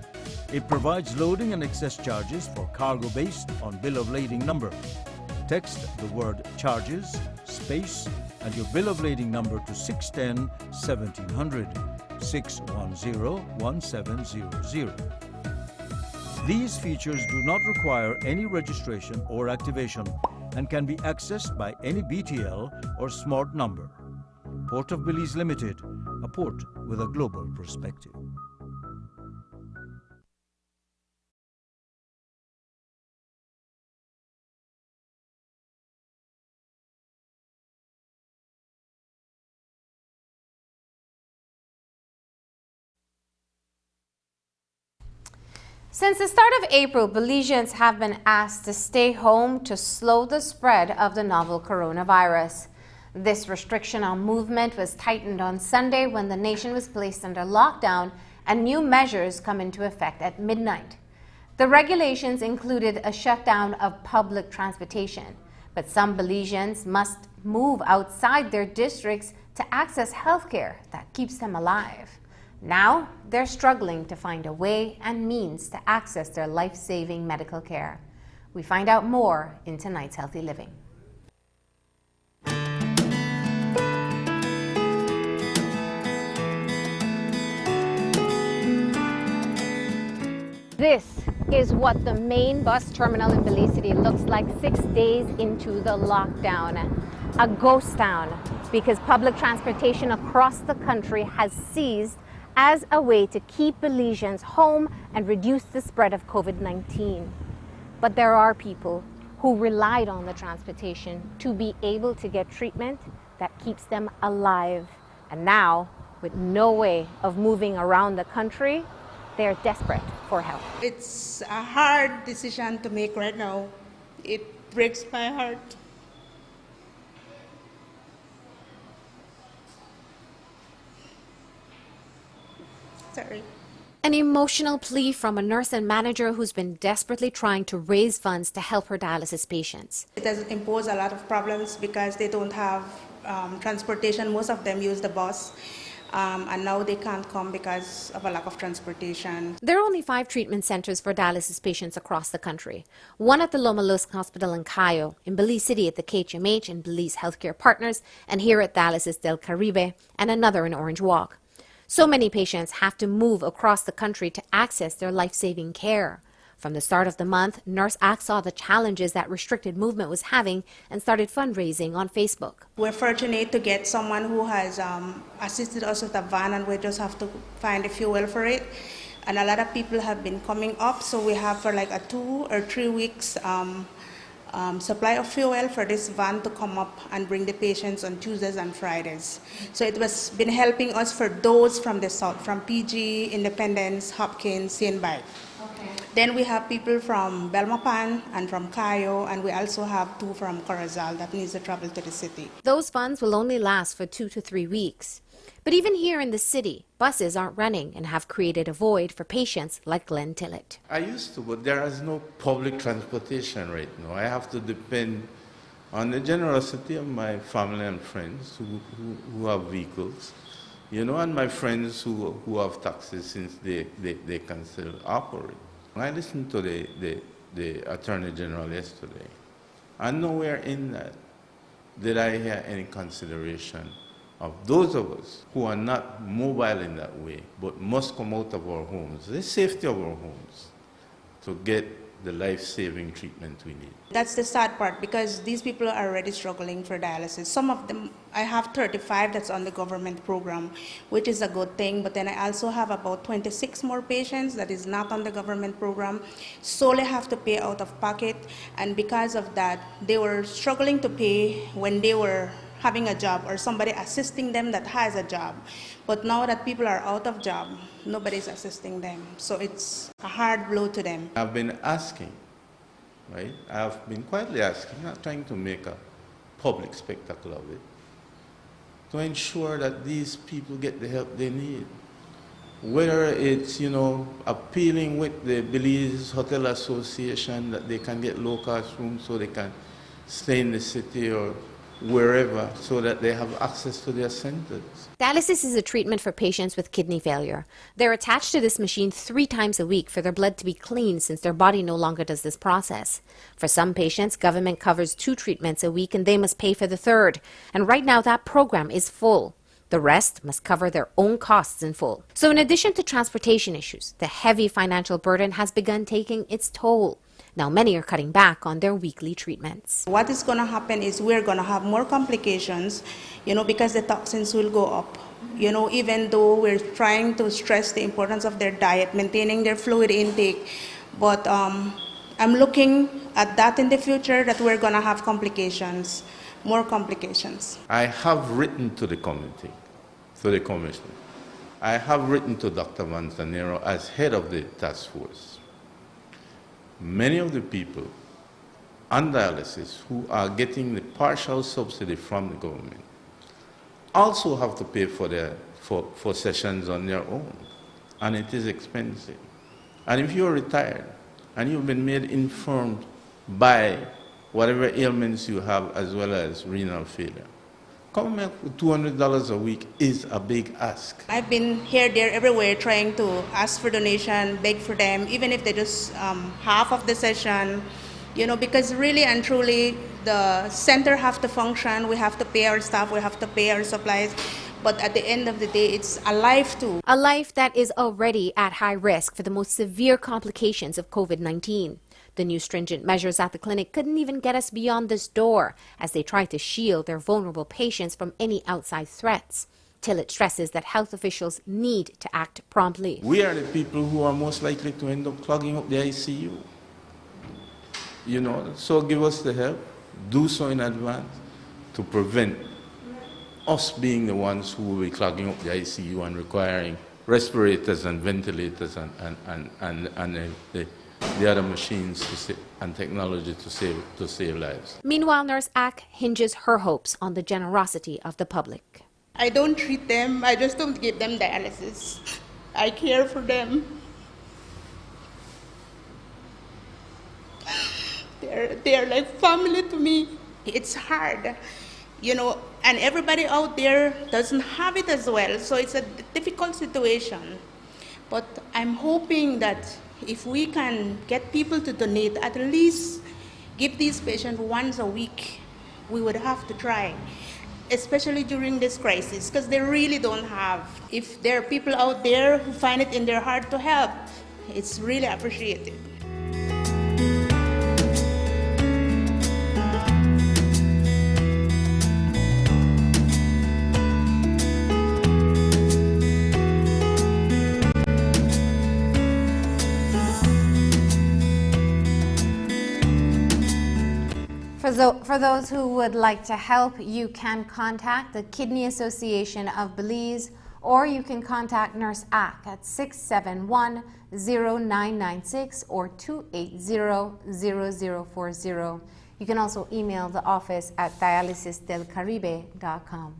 S16: It provides loading and excess charges for cargo based on bill of lading number. Text the word charges, space, and your bill of lading number to 610-1700, 610-1700. These features do not require any registration or activation and can be accessed by any BTL or smart number. Port of Belize Limited, a port with a global perspective.
S1: Since the start of April, Belizeans have been asked to stay home to slow the spread of the novel coronavirus. This restriction on movement was tightened on Sunday when the nation was placed under lockdown and new measures come into effect at midnight. The regulations included a shutdown of public transportation, But some Belizeans must move outside their districts to access health care that keeps them alive. Now, they're struggling to find a way and means to access their life-saving medical care. We find out more in tonight's Healthy Living. This is what the main bus terminal in Belize City looks like 6 days into the lockdown. A ghost town, because public transportation across the country has ceased as a way to keep Belizeans home and reduce the spread of COVID-19. But there are people who relied on the transportation to be able to get treatment that keeps them alive. And now, with no way of moving around the country, they're desperate for help.
S17: It's a hard decision to make right now. It breaks my heart. Sorry.
S1: An emotional plea from a nurse and manager who's been desperately trying to raise funds to help her dialysis patients.
S17: It does impose a lot of problems because they don't have transportation. Most of them use the bus. And now they can't come because of a lack of transportation.
S1: There are only 5 treatment centers for dialysis patients across the country. One at the Loma Lusk Hospital in Cayo, in Belize City at the KHMH and Belize Healthcare Partners, and here at Dialysis del Caribe, and another in Orange Walk. So many patients have to move across the country to access their life-saving care. From the start of the month, Nurse Act saw the challenges that restricted movement was having and started fundraising on Facebook.
S17: We're fortunate to get someone who has assisted us with a van, and we just have to find the fuel for it. And a lot of people have been coming up, so we have for like a 2 or 3 weeks supply of fuel for this van to come up and bring the patients on Tuesdays and Fridays. So it was been helping us for those from the south, from PG, Independence, Hopkins, St. Bite. Okay. Then we have people from Belmopan and from Cayo, and we also have 2 from Corozal that needs to travel to the city.
S1: Those funds will only last for 2 to 3 weeks. But even here in the city, buses aren't running and have created a void for patients like Glenn Tillett.
S18: I used to, but there is no public transportation right now. I have to depend on the generosity of my family and friends who have vehicles, you know, and my friends who have taxis since they can still operate. I listened to the Attorney General yesterday, and nowhere in that did I hear any consideration of those of us who are not mobile in that way, but must come out of our homes, the safety of our homes, to get the life-saving treatment we need.
S17: That's the sad part, because these people are already struggling for dialysis. Some of them, I have 35 that's on the government program, which is a good thing, but then I also have about 26 more patients that is not on the government program, solely have to pay out of pocket, and because of that, they were struggling to pay when they were having a job or somebody assisting them that has a job. But now that people are out of job, nobody's assisting them. So it's a hard blow to them.
S18: I've been asking, right? I've been quietly asking, not trying to make a public spectacle of it, to ensure that these people get the help they need. Whether it's, you know, appealing with the Belize Hotel Association that they can get low-cost rooms so they can stay in the city or wherever, so that they have access to their centers.
S1: Dialysis is a treatment for patients with kidney failure. They're attached to this machine 3 times a week for their blood to be clean, since their body no longer does this process. For some patients, government covers 2 treatments a week and they must pay for the 3rd. And right now that program is full. The rest must cover their own costs in full. So in addition to transportation issues, the heavy financial burden has begun taking its toll. Now many are cutting back on their weekly treatments.
S17: What is going to happen is we're going to have more complications, you know, because the toxins will go up. You know, even though we're trying to stress the importance of their diet, maintaining their fluid intake, but I'm looking at that in the future, that we're going to have complications, more complications.
S18: I have written to the committee, to the commission. I have written to Dr. Manzanero as head of the task force. Many of the people on dialysis who are getting the partial subsidy from the government also have to pay for sessions on their own, and it is expensive. And if you're retired and you've been made informed by whatever ailments you have, as well as renal failure. Coming up with $200 a week is a big ask.
S17: I've been here, there, everywhere trying to ask for donation, beg for them, even if they just half of the session, you know, because really and truly the center have to function. We have to pay our staff, we have to pay our supplies. But at the end of the day, it's a life too.
S1: A life that is already at high risk for the most severe complications of COVID-19. The new stringent measures at the clinic couldn't even get us beyond this door as they try to shield their vulnerable patients from any outside threats. Tillett stresses that health officials need to act promptly.
S18: We are the people who are most likely to end up clogging up the ICU. You know, so give us the help, do so in advance to prevent us being the ones who will be clogging up the ICU and requiring respirators and ventilators and the other machines and technology to save lives.
S1: Meanwhile, Nurse Ack hinges her hopes on the generosity of the public.
S17: I don't treat them, I just don't give them dialysis. I care for them. They're like family to me. It's hard, you know, and everybody out there doesn't have it as well, so it's a difficult situation. But I'm hoping that if we can get people to donate, at least give these patients once a week, we would have to try, especially during this crisis, because they really don't have. If there are people out there who find it in their heart to help, it's really appreciated.
S1: For those who would like to help, you can contact the Kidney Association of Belize, or you can contact Nurse Ack at 671-0996 or 280-0040. You can also email the office at dialysisdelcaribe.com.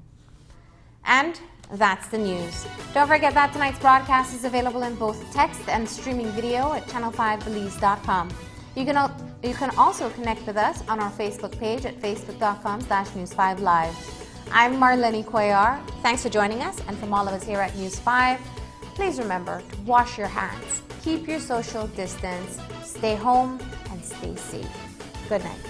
S1: And that's the news. Don't forget that tonight's broadcast is available in both text and streaming video at channel5belize.com. You can also connect with us on our Facebook page at facebook.com/News5Live. I'm Marlene Cuellar. Thanks for joining us, and from all of us here at News 5, please remember to wash your hands, keep your social distance, stay home, and stay safe. Good night.